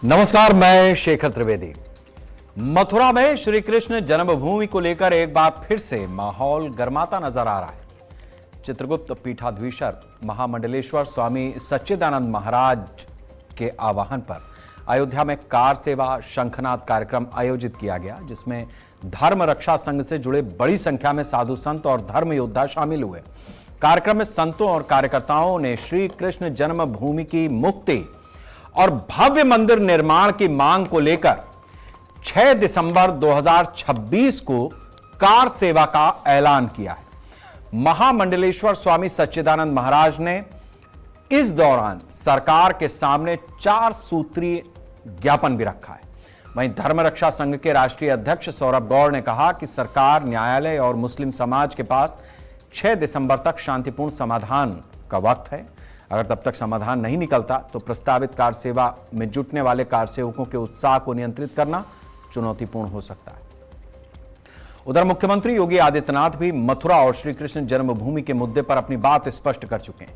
नमस्कार, मैं शेखर त्रिवेदी। मथुरा में श्री कृष्ण जन्मभूमि को लेकर एक बार फिर से माहौल गर्माता नजर आ रहा है। चित्रगुप्त पीठाधीश्वर महामंडलेश्वर स्वामी सच्चिदानंद महाराज के आह्वान पर अयोध्या में कार सेवा शंखनाद कार्यक्रम आयोजित किया गया, जिसमें धर्म रक्षा संघ से जुड़े बड़ी संख्या में साधु संत और धर्म योद्धा शामिल हुए। कार्यक्रम में संतों और कार्यकर्ताओं ने श्री कृष्ण जन्मभूमि की मुक्ति और भव्य मंदिर निर्माण की मांग को लेकर 6 दिसंबर 2026 को कार सेवा का ऐलान किया है। महामंडलेश्वर स्वामी सच्चिदानंद महाराज ने इस दौरान सरकार के सामने 4 सूत्रीय ज्ञापन भी रखा है। वहीं धर्म रक्षा संघ के राष्ट्रीय अध्यक्ष सौरभ गौड़ ने कहा कि सरकार, न्यायालय और मुस्लिम समाज के पास 6 दिसंबर तक शांतिपूर्ण समाधान का वक्त है। अगर तब तक समाधान नहीं निकलता तो प्रस्तावित कार सेवा में जुटने वाले कार सेवकों के उत्साह को नियंत्रित करना चुनौतीपूर्ण हो सकता है। उधर मुख्यमंत्री योगी आदित्यनाथ भी मथुरा और श्री कृष्ण जन्मभूमि के मुद्दे पर अपनी बात स्पष्ट कर चुके हैं।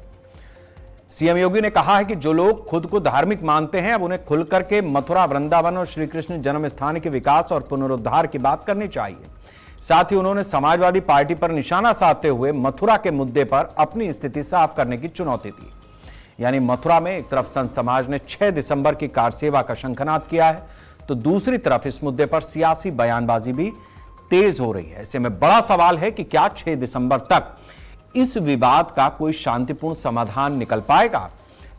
सीएम योगी ने कहा है कि जो लोग खुद को धार्मिक मानते हैं, अब उन्हें खुलकर के मथुरा, वृंदावन और श्री कृष्ण जन्म स्थान के विकास और पुनरुद्धार की बात करनी चाहिए। साथ ही उन्होंने समाजवादी पार्टी पर निशाना साधते हुए मथुरा के मुद्दे पर अपनी स्थिति साफ करने की चुनौती दी। यानी मथुरा में एक तरफ संत समाज ने 6 दिसंबर की कार सेवा का शंखनाद किया है, तो दूसरी तरफ इस मुद्दे पर सियासी बयानबाजी भी तेज हो रही है। ऐसे में बड़ा सवाल है कि क्या 6 दिसंबर तक इस विवाद का कोई शांतिपूर्ण समाधान निकल पाएगा?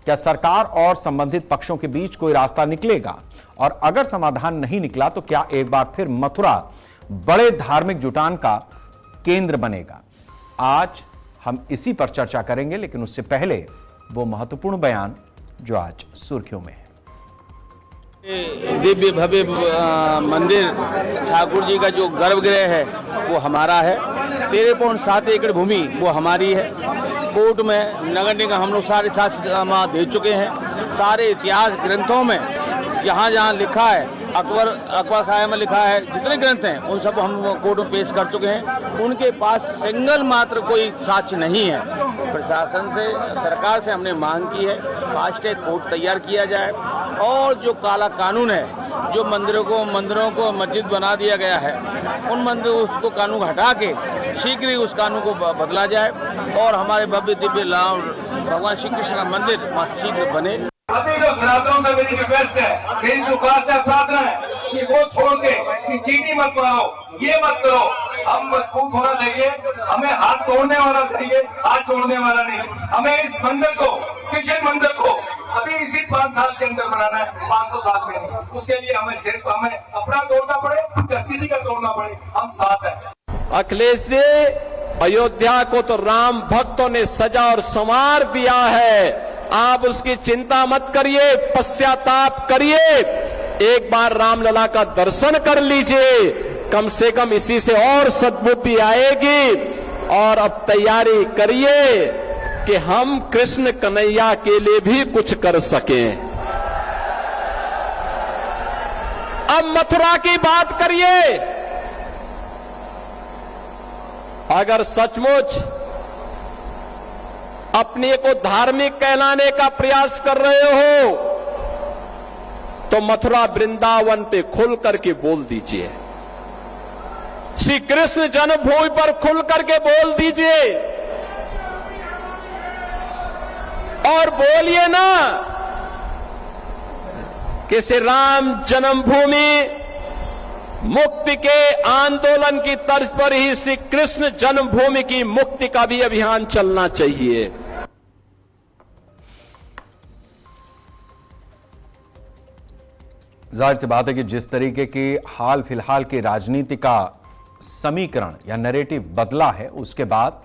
क्या सरकार और संबंधित पक्षों के बीच कोई रास्ता निकलेगा? और अगर समाधान नहीं निकला तो क्या एक बार फिर मथुरा बड़े धार्मिक जुटान का केंद्र बनेगा? आज हम इसी पर चर्चा करेंगे, लेकिन उससे पहले वो महत्वपूर्ण बयान जो आज सुर्खियों में है। दिव्य भव्य मंदिर ठाकुर जी का जो गर्भगृह है वो हमारा है। 13.7 एकड़ भूमि वो हमारी है। कोर्ट में नगर निगम हम लोग सारे साक्ष्य दे चुके हैं। सारे इतिहास ग्रंथों में जहाँ जहाँ लिखा है, अकबर साहिब में लिखा है, जितने ग्रंथ हैं उन सब हम कोर्ट में पेश कर चुके हैं। उनके पास सिंगल मात्र कोई साक्ष्य नहीं है। प्रशासन से, सरकार से हमने मांग की है फास्ट ट्रैक कोर्ट तैयार किया जाए और जो काला कानून है, जो मंदिरों को मस्जिद बना दिया गया है, उन मंदिर उसको कानून हटा के शीघ्र ही उस कानून को बदला जाए और हमारे भव्य दिव्य लाभ भगवान श्री कृष्ण का मंदिर शीघ्र बने। अभी जो सनातनों से मेरी रिक्वेस्ट है, मेरी दुकान से प्रार्थना है कि वो छोड़ के कि चीनी मत बनाओ, ये मत करो। हम मजबूत होना चाहिए, हमें हाथ तोड़ने वाला चाहिए, हाथ तोड़ने वाला नहीं। हमें इस मंदिर को, कृष्ण मंदिर को अभी इसी 5 साल के अंदर बनाना है, 500 साल में नहीं। उसके लिए हमें अपना तोड़ना पड़े या किसी का तोड़ना पड़े, हम साथ हैं। अखिलेश जी, अयोध्या को तो राम भक्तों ने सजा और संवार दिया है। आप उसकी चिंता मत करिए, पश्चाताप करिए, एक बार रामलला का दर्शन कर लीजिए। कम से कम इसी से और सद्बुद्धि आएगी। और अब तैयारी करिए कि हम कृष्ण कन्हैया के लिए भी कुछ कर सकें। अब मथुरा की बात करिए। अगर सचमुच अपने को धार्मिक कहलाने का प्रयास कर रहे हो तो मथुरा वृंदावन पे खुल करके बोल दीजिए। श्री कृष्ण जन्मभूमि पर खुल करके बोल दीजिए और बोलिए ना कि श्री राम जन्मभूमि मुक्ति के आंदोलन की तर्ज पर ही श्री कृष्ण जन्मभूमि की मुक्ति का भी अभियान चलना चाहिए। जाहिर सी बात है कि जिस तरीके की हाल फिलहाल की राजनीति का समीकरण या नैरेटिव बदला है, उसके बाद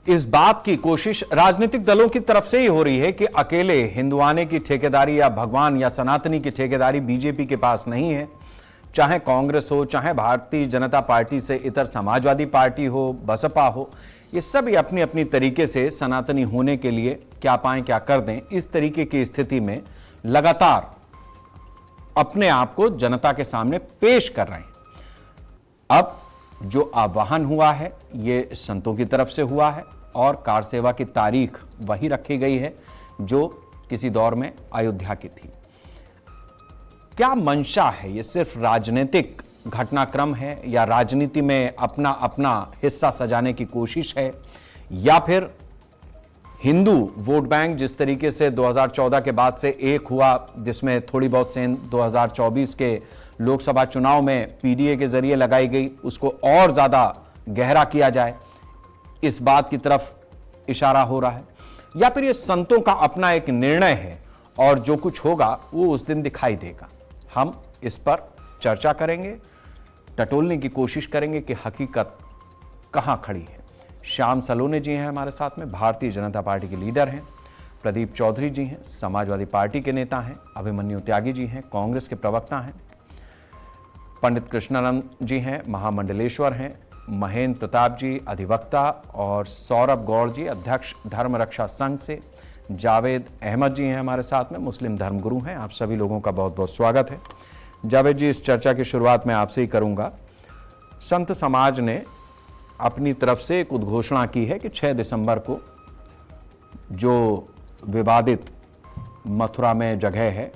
इस बात की कोशिश राजनीतिक दलों की तरफ से ही हो रही है कि अकेले हिंदुआने की ठेकेदारी या भगवान या सनातनी की ठेकेदारी बीजेपी के पास नहीं है। चाहे कांग्रेस हो, चाहे भारतीय जनता पार्टी से इतर समाजवादी पार्टी हो, बसपा हो, ये सभी अपनी अपनी तरीके से सनातनी होने के लिए क्या पाएं क्या कर दें, इस तरीके की स्थिति में लगातार अपने आप को जनता के सामने पेश कर रहे हैं। अब जो आह्वान हुआ है ये संतों की तरफ से हुआ है और कार सेवा की तारीख वही रखी गई है जो किसी दौर में अयोध्या की थी। क्या मंशा है? ये सिर्फ राजनीतिक घटनाक्रम है या राजनीति में अपना अपना हिस्सा सजाने की कोशिश है, या फिर हिंदू वोट बैंक जिस तरीके से 2014 के बाद से एक हुआ, जिसमें थोड़ी बहुत सेंध 2024 के लोकसभा चुनाव में पीडीए के जरिए लगाई गई, उसको और ज्यादा गहरा किया जाए, इस बात की तरफ इशारा हो रहा है, या फिर ये संतों का अपना एक निर्णय है और जो कुछ होगा वो उस दिन दिखाई देगा। हम इस पर चर्चा करेंगे, टटोलने की कोशिश करेंगे कि हकीकत कहां खड़ी है। श्याम सलोने जी हैं हमारे साथ में, भारतीय जनता पार्टी के लीडर हैं। प्रदीप चौधरी जी हैं, समाजवादी पार्टी के नेता हैं। अभिमन्यु त्यागी जी हैं, कांग्रेस के प्रवक्ता हैं। पंडित कृष्णानंद जी हैं, महामंडलेश्वर हैं। महेंद्र प्रताप जी, अधिवक्ता। और सौरभ गौड़ जी, अध्यक्ष धर्म रक्षा संघ से। जावेद अहमद जी हैं हमारे साथ में, मुस्लिम धर्मगुरु हैं। आप सभी लोगों का बहुत बहुत स्वागत है। जावेद जी, इस चर्चा की शुरुआत मैं आपसे ही करूंगा। संत समाज ने अपनी तरफ से एक उद्घोषणा की है कि 6 दिसंबर को जो विवादित मथुरा में जगह है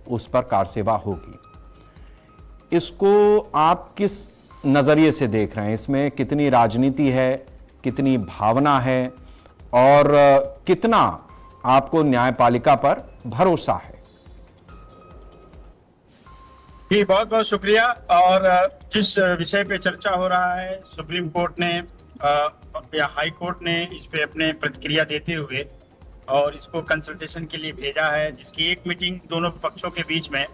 उस पर कार सेवा होगी। इसको आप किस नजरिए से देख रहे हैं? इसमें कितनी राजनीति है, कितनी भावना है और कितना आपको न्यायपालिका पर भरोसा है? जी, बहुत बहुत शुक्रिया। और जिस विषय पे चर्चा हो रहा है, सुप्रीम कोर्ट ने या हाई कोर्ट ने इस पे अपने प्रतिक्रिया देते हुए और इसको कंसल्टेशन के लिए भेजा है, जिसकी एक मीटिंग दोनों पक्षों के बीच में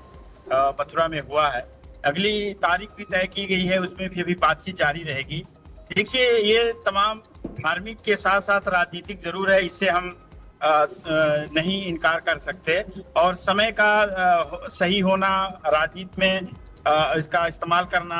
मथुरा में हुआ है। अगली तारीख भी तय की गई है, उसमें भी अभी बातचीत जारी रहेगी। देखिए, ये तमाम धार्मिक के साथ साथ राजनीतिक जरूर है, इससे हम नहीं इनकार कर सकते। और समय का सही होना, राजनीति में इसका इस्तेमाल करना,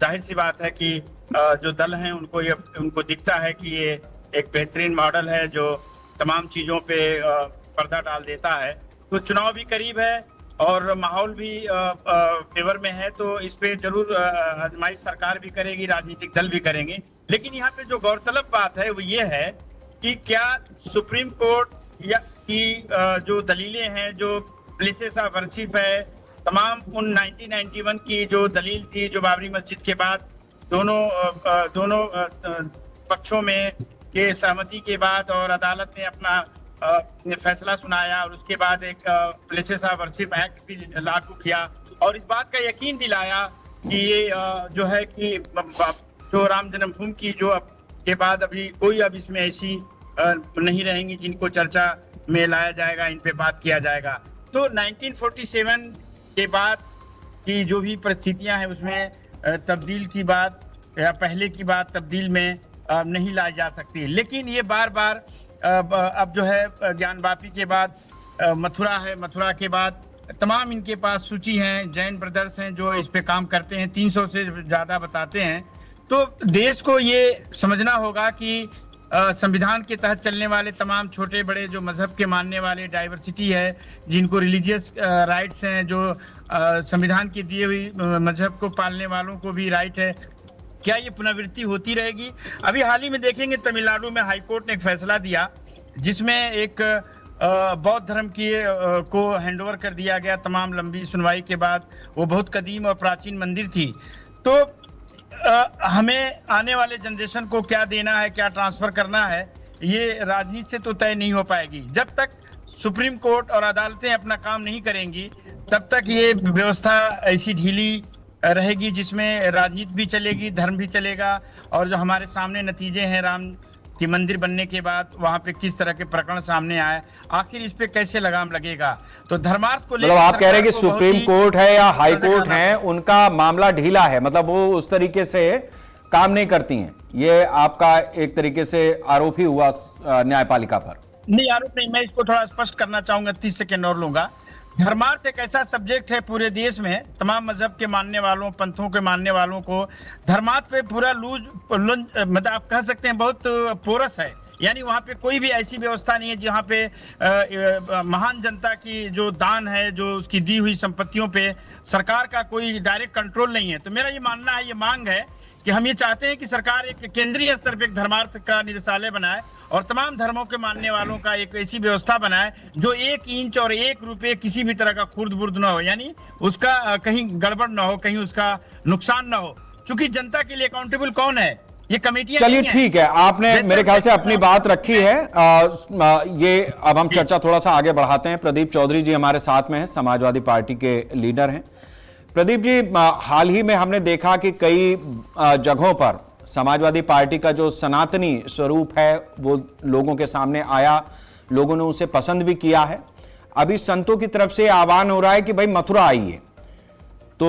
जाहिर सी बात है कि जो दल हैं उनको दिखता है कि ये एक बेहतरीन मॉडल है जो तमाम चीजों पे पर्दा डाल देता है। तो चुनाव भी करीब है और माहौल भी फेवर में है, तो इस पे जरूर आजमाइश सरकार भी करेगी, राजनीतिक दल भी करेंगे। लेकिन यहाँ पे जो गौरतलब बात है वो ये है कि क्या सुप्रीम कोर्ट या की जो दलीलें हैं, जो प्लेसेस ऑफ वर्शिप है, तमाम उन 1991 की जो दलील थी, जो बाबरी मस्जिद के बाद दोनों पक्षों में के सहमति के बाद और अदालत ने अपना फैसला सुनाया और उसके बाद एक प्लेसेस ऑफ वर्शिप एक्ट भी लागू किया और इस बात का यकीन दिलाया कि ये जो है कि जो राम जन्मभूमि की जो के बाद अभी कोई अब इसमें ऐसी नहीं रहेंगी जिनको चर्चा में लाया जाएगा, इन पे बात किया जाएगा। तो 1947 के बाद की जो भी परिस्थितियां हैं उसमें तब्दील की बात या पहले की बात तब्दील में नहीं लाई जा सकती। लेकिन ये बार बार अब जो है ज्ञानवापी के बाद मथुरा है, मथुरा के बाद तमाम इनके पास सूची हैं, जैन ब्रदर्स हैं जो इस पे काम करते हैं, 300 से ज़्यादा बताते हैं। तो देश को ये समझना होगा कि संविधान के तहत चलने वाले तमाम छोटे बड़े जो मजहब के मानने वाले, डाइवर्सिटी है, जिनको रिलीजियस राइट्स हैं, जो संविधान की दिए हुई मजहब को पालने वालों को भी राइट है, क्या ये पुनरावृत्ति होती रहेगी? अभी हाल ही में देखेंगे तमिलनाडु में हाई कोर्ट ने एक फैसला दिया जिसमें एक बौद्ध धर्म की को हैंडओवर कर दिया गया तमाम लंबी सुनवाई के बाद। वो बहुत कदीम और प्राचीन मंदिर थी। तो हमें आने वाले जनरेशन को क्या देना है, क्या ट्रांसफर करना है, ये राजनीति से तो तय नहीं हो पाएगी। जब तक सुप्रीम कोर्ट और अदालतें अपना काम नहीं करेंगी तब तक ये व्यवस्था ऐसी ढीली रहेगी जिसमें राजनीति भी चलेगी, धर्म भी चलेगा। और जो हमारे सामने नतीजे हैं राम की मंदिर बनने के बाद वहां पे किस तरह के प्रकरण सामने आए, आखिर इस पे कैसे लगाम लगेगा? तो धर्मार्थ को मतलब आप कह रहे हैं कि सुप्रीम कोर्ट है या हाई कोर्ट है, उनका मामला ढीला है, मतलब वो उस तरीके से काम नहीं करती हैं। ये आपका एक तरीके से आरोप ही हुआ न्यायपालिका पर? नहीं, आरोप नहीं, मैं इसको थोड़ा स्पष्ट करना चाहूंगा, 30 सेकेंड और लूंगा। धर्मार्थ एक ऐसा सब्जेक्ट है पूरे देश में, तमाम मजहब के मानने वालों, पंथों के मानने वालों को धर्मार्थ पे पूरा लूज मतलब आप कह सकते हैं बहुत पोरस है। यानी वहाँ पे कोई भी ऐसी व्यवस्था नहीं है जहाँ पे महान जनता की जो दान है, जो उसकी दी हुई संपत्तियों पे सरकार का कोई डायरेक्ट कंट्रोल नहीं है। तो मेरा ये मानना है, ये मांग है कि हम ये चाहते हैं कि सरकार एक केंद्रीय स्तर पर एक धर्मार्थ का निदेशालय बनाए और तमाम धर्मों के मानने वालों का एक ऐसी व्यवस्था बनाए जो 1 इंच और 1 रुपये किसी भी तरह का खुर्द बुर्द ना हो, यानी उसका कहीं गड़बड़ ना हो, कहीं उसका नुकसान ना हो। चूंकि जनता के लिए अकाउंटेबल कौन है? ये कमेटियां। चलिए ठीक है, आपने मेरे ख्याल से अपनी बात रखी है। ये अब हम चर्चा थोड़ा सा आगे बढ़ाते हैं। प्रदीप चौधरी जी हमारे साथ में हैं, समाजवादी पार्टी के लीडर हैं। प्रदीप जी, हाल ही में हमने देखा कि कई जगहों पर समाजवादी पार्टी का जो सनातनी स्वरूप है वो लोगों के सामने आया, लोगों ने उसे पसंद भी किया है। अभी संतों की तरफ से आह्वान हो रहा है कि भाई मथुरा आइए, तो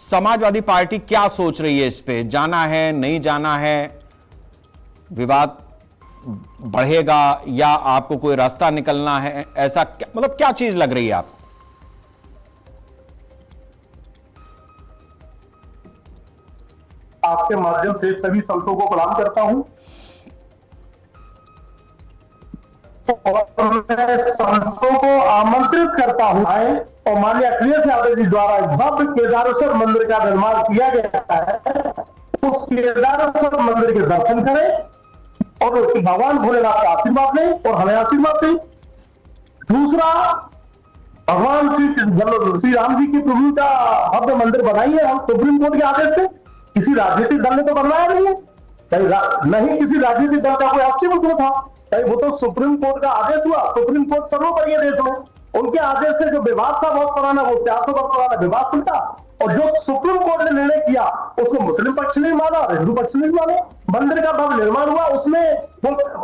समाजवादी पार्टी क्या सोच रही है इस पे? जाना है, नहीं जाना है? विवाद बढ़ेगा या आपको कोई रास्ता निकलना है? ऐसा मतलब क्या चीज लग रही है आपको? आपके माध्यम से सभी संतों को प्रणाम करता हूं और मैं संतों को आमंत्रित करता हूं आए और माननीय अखिलेश यादव जी द्वारा भव्य केदारेश्वर मंदिर का निर्माण किया गया है, उस केदारेश्वर मंदिर के दर्शन करें और भगवान भोलेनाथ का आशीर्वाद लें और हमें आशीर्वाद दें। दूसरा, भगवान श्री राम जी की प्रभु का भव्य मंदिर बनाइए हम सुप्रीम कोर्ट के आदेश से। किसी राजनीतिक दल ने तो बनवाया नहीं है, नहीं किसी राजनीतिक दल का कोई आक्षेप था, वो तो सुप्रीम कोर्ट का आदेश हुआ। सुप्रीम कोर्ट सर्वोपरि है देश में, उनके आदेश से जो विवाद था बहुत पुराना, वो 400 वर्ष पुराना विवाद था, और जो सुप्रीम कोर्ट ने निर्णय किया उसको मुस्लिम पक्ष ने माना और हिंदू पक्ष ने माने। मंदिर का भव्य निर्माण हुआ, उसमें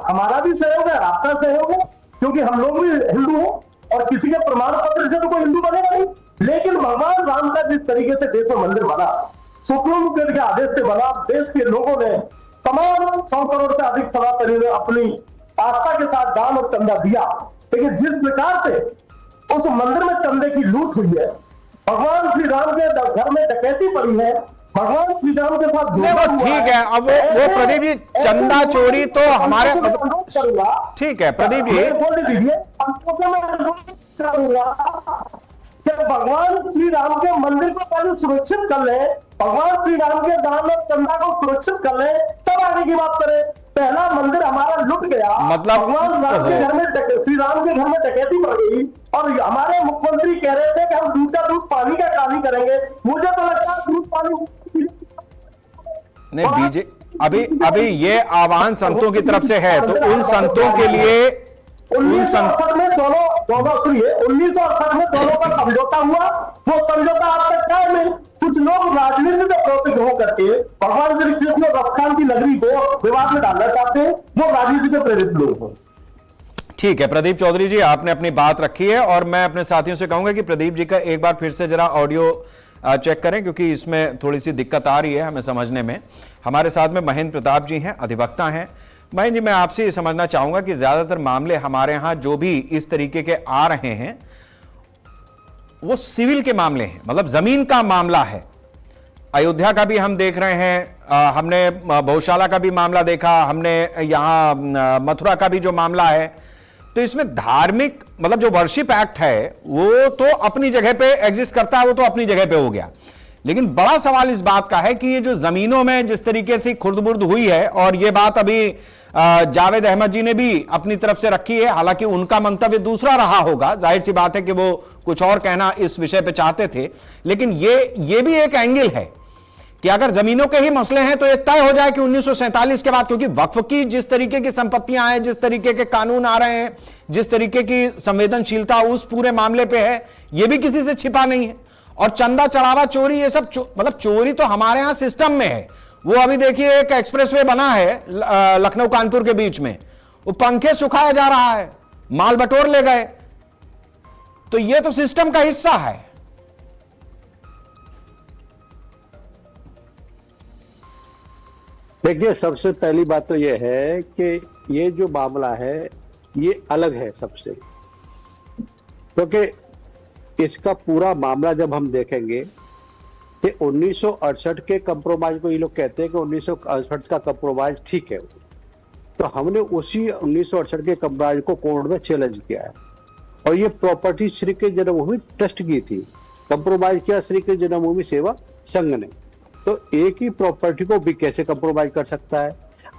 हमारा भी सहयोग है, आपका सहयोग है, क्योंकि हम लोग भी हिंदू हैं और किसी के प्रमाण पत्र से तो कोई हिंदू बनेगा नहीं। लेकिन भगवान राम का जिस तरीके से देश में मंदिर बना, सुप्रीम कोर्ट के आदेश से बना, देश के लोगों ने तमाम 100 करोड़ से अधिक सनातनियों ने अपनी आस्था के साथ दान और चंदा दिया। लेकिन जिस प्रकार से उस मंदिर में चंदे की लूट हुई है, भगवान श्री राम के घर में डकैती पड़ी है, भगवान श्री राम के साथ वो ठीक है। अब वो प्रदीप जी, चंदा चोरी तो हमारे ठीक है प्रदीप जी, बोल दीजिए, कि भगवान श्री राम के मंदिर को पहले सुरक्षित कर ले, भगवान श्री राम के दान और चंदा को सुरक्षित कर ले, तब आगे की बात करें। पहला मंदिर हमारा लुट गया, मतलब भगवान राम के घर में श्री राम के घर में डकैती बढ़ गई और हमारे मुख्यमंत्री कह रहे थे कि हम दूध का दूध पानी का काली करेंगे। मुझे तो लगता है दूध पानी नहीं बीजे अभी ये आह्वान संतों की तरफ से है, तो उन संतों के लिए 1968 में दोनों सुनिए, 1968 में दोनों का समझौता हुआ। वो समझौता आज तक क्या नहीं। कुछ लोग राजनीति में प्रवृत्त हो करके भगवान श्री कृष्ण रक्षान की नगरी को विवाद में डालना चाहते हैं, वो राजनीति से प्रेरित लोग हैं। ठीक है प्रदीप चौधरी जी, आपने अपनी बात रखी है और मैं अपने साथियों से कहूंगा कि प्रदीप जी का एक बार फिर से जरा ऑडियो चेक करें, क्योंकि इसमें थोड़ी सी दिक्कत आ रही है हमें समझने में। हमारे साथ में महेंद्र प्रताप जी हैं, अधिवक्ता हैं। महेंद्र जी, मैं आपसे ये समझना चाहूंगा कि ज्यादातर मामले हमारे यहां जो भी इस तरीके के आ रहे हैं वो सिविल के मामले हैं, मतलब जमीन का मामला है। अयोध्या का भी हम देख रहे हैं, हमने बहुशाला का भी मामला देखा, हमने यहां मथुरा का भी जो मामला है। तो इसमें धार्मिक मतलब जो वर्शिप एक्ट है वो तो अपनी जगह पे एग्जिस्ट करता है, वो तो अपनी जगह पे हो गया। लेकिन बड़ा सवाल इस बात का है कि ये जो जमीनों में जिस तरीके से खुर्द-बुर्द हुई है, और ये बात अभी जावेद अहमद जी ने भी अपनी तरफ से रखी है, हालांकि उनका मंतव्य दूसरा रहा होगा, जाहिर सी बात है कि वो कुछ और कहना इस विषय पे चाहते थे। लेकिन ये भी एक एंगल है कि अगर जमीनों के ही मसले हैं तो ये तय हो जाए कि 1947 के बाद, क्योंकि वक्फ की जिस तरीके की संपत्तियां हैं, जिस तरीके के कानून आ रहे हैं, जिस तरीके की संवेदनशीलता उस पूरे मामले पे है, यह भी किसी से छिपा नहीं है। और चंदा चढ़ावा चोरी, ये सब मतलब चोरी तो हमारे यहां सिस्टम में है। वो अभी देखिए एक एक्सप्रेसवे बना है लखनऊ कानपुर के बीच में, वो पंखे सुखाया जा रहा है, माल बटोर ले गए, तो ये तो सिस्टम का हिस्सा है। देखिए, सबसे पहली बात तो यह है कि ये जो मामला है ये अलग है सबसे, क्योंकि इसका पूरा मामला जब हम देखेंगे कि 1968 के कंप्रोमाइज को ये लोग कहते हैं कि 1968 का कंप्रोमाइज ठीक है, तो हमने उसी 1968 के कंप्रोमाइज को कोर्ट में चैलेंज किया है। और ये प्रॉपर्टी श्री कृष्ण जन्मभूमि ट्रस्ट की थी, कंप्रोमाइज किया श्री कृष्ण जन्मभूमि सेवा संघ ने। तो एक ही प्रॉपर्टी को भी कैसे कंप्रोमाइज कर सकता है?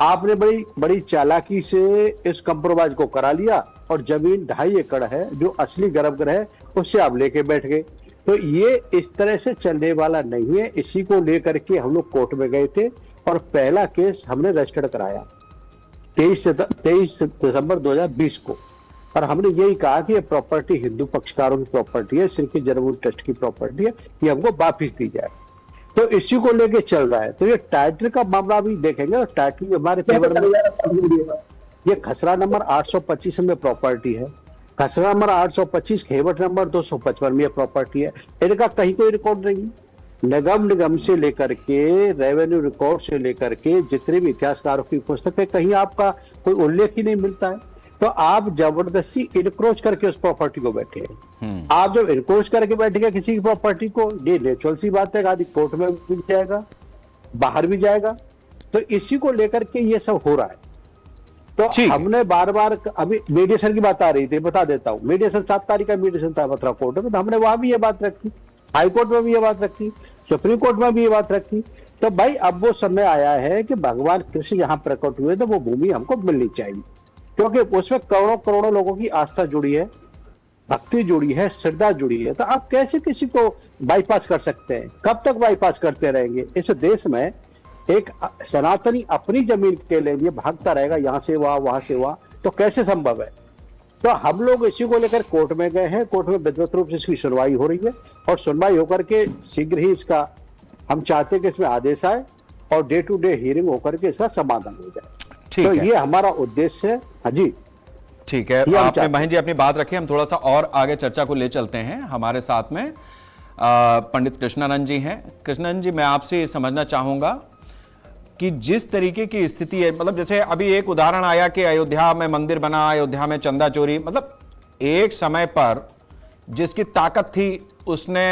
आपने बड़ी बड़ी चालाकी से इस कंप्रोमाइज को करा लिया और जमीन 2.5 एकड़ है जो असली गर्भगृह है उससे आप लेके बैठ गए। तो ये इस तरह से चलने वाला नहीं है। इसी को लेकर के हम लोग कोर्ट में गए थे और पहला केस हमने रजिस्टर्ड कराया 23 दिसंबर 2020 को, और हमने यही कहा कि ये प्रॉपर्टी हिंदू पक्षकारों की प्रॉपर्टी है, श्री कृष्ण जन्मभूमि ट्रस्ट की प्रॉपर्टी है, ये हमको वापिस दी जाए। तो इसी को लेके चल रहा है। तो ये टाइटल का मामला भी देखेंगे और टाइटल भी हमारे फेवर में। ये खसरा नंबर 825 में प्रॉपर्टी है, खसरा नंबर 825 खेवट नंबर 255 में प्रॉपर्टी है। इनका कहीं कोई रिकॉर्ड नहीं। निगम से लेकर के रेवेन्यू रिकॉर्ड से लेकर के जितने भी इतिहासकारों की पुस्तक है, कहीं आपका कोई उल्लेख ही नहीं मिलता है। तो आप जबरदस्ती इनक्रोच करके उस प्रॉपर्टी को बैठे हैं। आप जब इनक्रोच करके बैठेंगे किसी की प्रॉपर्टी को, ये नेचुरल सी बात है, आदि कोर्ट में भी जाएगा, बाहर भी जाएगा। तो इसी को लेकर के ये सब हो रहा है। तो हमने बार बार, अभी मीडिएशन की बात आ रही थी, बता देता हूँ। मीडिएशन 7 तारीख का मीडिएशन था मथुरा कोर्ट में, तो हमने वहां भी ये बात रखी, हाई कोर्ट में भी ये बात रखी, सुप्रीम कोर्ट में भी ये बात रखी। तो भाई अब वो समय आया है कि भगवान कृष्ण यहाँ प्रकट हुए तो वो भूमि हमको मिलनी चाहिए, क्योंकि उसमें करोड़ों करोड़ों लोगों की आस्था जुड़ी है, भक्ति जुड़ी है, श्रद्धा जुड़ी है। तो आप कैसे किसी को बाईपास कर सकते हैं? कब तक बाईपास करते रहेंगे? इस देश में एक सनातनी अपनी जमीन के लिए भागता रहेगा, यहां से वहां से वहां, तो कैसे संभव है? तो हम लोग इसी को लेकर कोर्ट में गए हैं। कोर्ट में विधिवत रूप से इसकी सुनवाई हो रही है और सुनवाई होकर के शीघ्र ही इसका हम चाहते हैं कि इसमें आदेश आए और डे टू डे हियरिंग होकर के इसका समाधान हो जाए। तो ये हमारा उद्देश्य है। हाँ जी, ठीक है। आपने बहन जी अपनी बात रखी, हम थोड़ा सा और आगे चर्चा को ले चलते हैं। हमारे साथ में पंडित कृष्णानंद जी हैं। कृष्णानंद जी, मैं आपसे ये समझना चाहूंगा कि जिस तरीके की स्थिति है, मतलब जैसे अभी एक उदाहरण आया कि अयोध्या में मंदिर बना, अयोध्या में चंदा चोरी, मतलब एक समय पर जिसकी ताकत थी उसने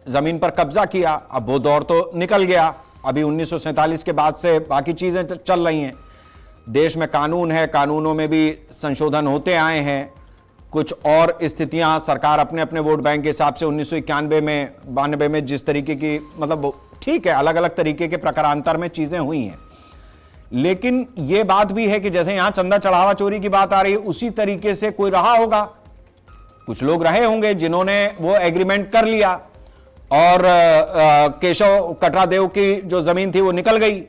जमीन पर कब्जा किया। अब वो दौर तो निकल गया। अभी 1947 के बाद से बाकी चीजें चल रही हैं। देश में कानून है, कानूनों में भी संशोधन होते आए हैं। कुछ और स्थितियां सरकार अपने अपने वोट बैंक के हिसाब से 1991 में 92 में जिस तरीके की, मतलब ठीक है, अलग अलग तरीके के प्रकारांतर में चीजें हुई हैं। लेकिन यह बात भी है कि जैसे यहां चंदा चढ़ावा चोरी की बात आ रही है, उसी तरीके से कोई रहा होगा, कुछ लोग रहे होंगे जिन्होंने वो एग्रीमेंट कर लिया और केशव कटरादेव की जो जमीन थी वो निकल गई।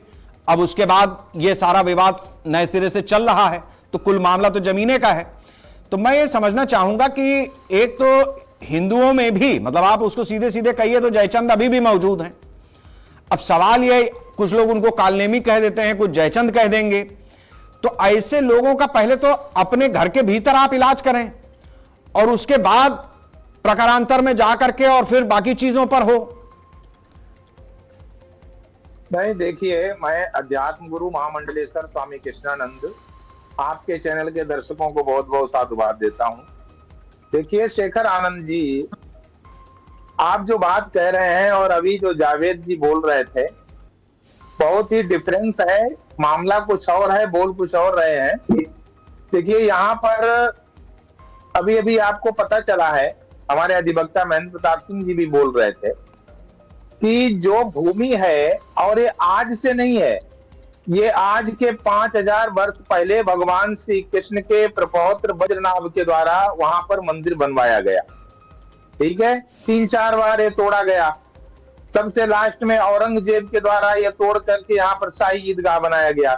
अब उसके बाद ये सारा विवाद नए सिरे से चल रहा है, तो कुल मामला तो जमीने का है। तो मैं ये समझना चाहूंगा कि एक तो हिंदुओं में भी, मतलब आप उसको सीधे सीधे कहिए तो जयचंद अभी भी मौजूद हैं। अब सवाल ये, कुछ लोग उनको कालनेमी कह देते हैं, कुछ जयचंद कह देंगे। तो ऐसे लोगों का पहले तो अपने घर के भीतर आप इलाज करें और उसके बाद प्रकारांतर में जाकर के और फिर बाकी चीजों पर हो। नहीं, देखिए, मैं अध्यात्म गुरु महामंडलेश्वर स्वामी कृष्णानंद आपके चैनल के दर्शकों को बहुत बहुत साधुवाद देता हूं। देखिए शेखर आनंद जी, आप जो बात कह रहे हैं और अभी जो जावेद जी बोल रहे थे, बहुत ही डिफरेंस है। मामला कुछ और है, बोल कुछ और रहे हैं। देखिए यहाँ पर अभी अभी आपको पता चला है, हमारे अधिवक्ता महेंद्र प्रताप सिंह जी भी बोल रहे थे कि जो भूमि है, और ये आज से नहीं है, ये आज के 5000 वर्ष पहले भगवान श्री कृष्ण के प्रपौत्र वज्रनाभ के द्वारा वहां पर मंदिर बनवाया गया। ठीक है, 3-4 बार ये तोड़ा गया। सबसे लास्ट में औरंगजेब के द्वारा ये तोड़ करके यहाँ पर शाही ईदगाह बनाया गया।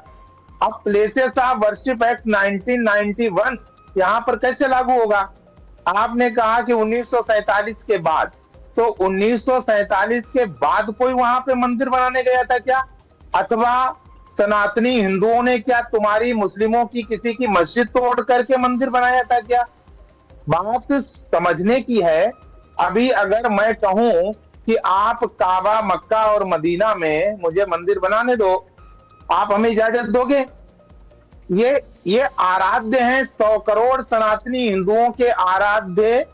अब प्लेसेस ऑफ वर्शिप एक्ट 1991 यहाँ पर कैसे लागू होगा? आपने कहा कि 1947 के बाद, तो 1947 के बाद कोई वहां पे मंदिर बनाने गया था क्या? अथवा सनातनी हिंदुओं ने क्या तुम्हारी मुस्लिमों की किसी की मस्जिद तोड़ करके मंदिर बनाया था क्या? बात समझने की है। अभी अगर मैं कहूं कि आप काबा, मक्का और मदीना में मुझे मंदिर बनाने दो, आप हमें इजाजत दोगे? ये आराध्य हैं 100 करोड़ सनातनी हिंदुओं के आराध्य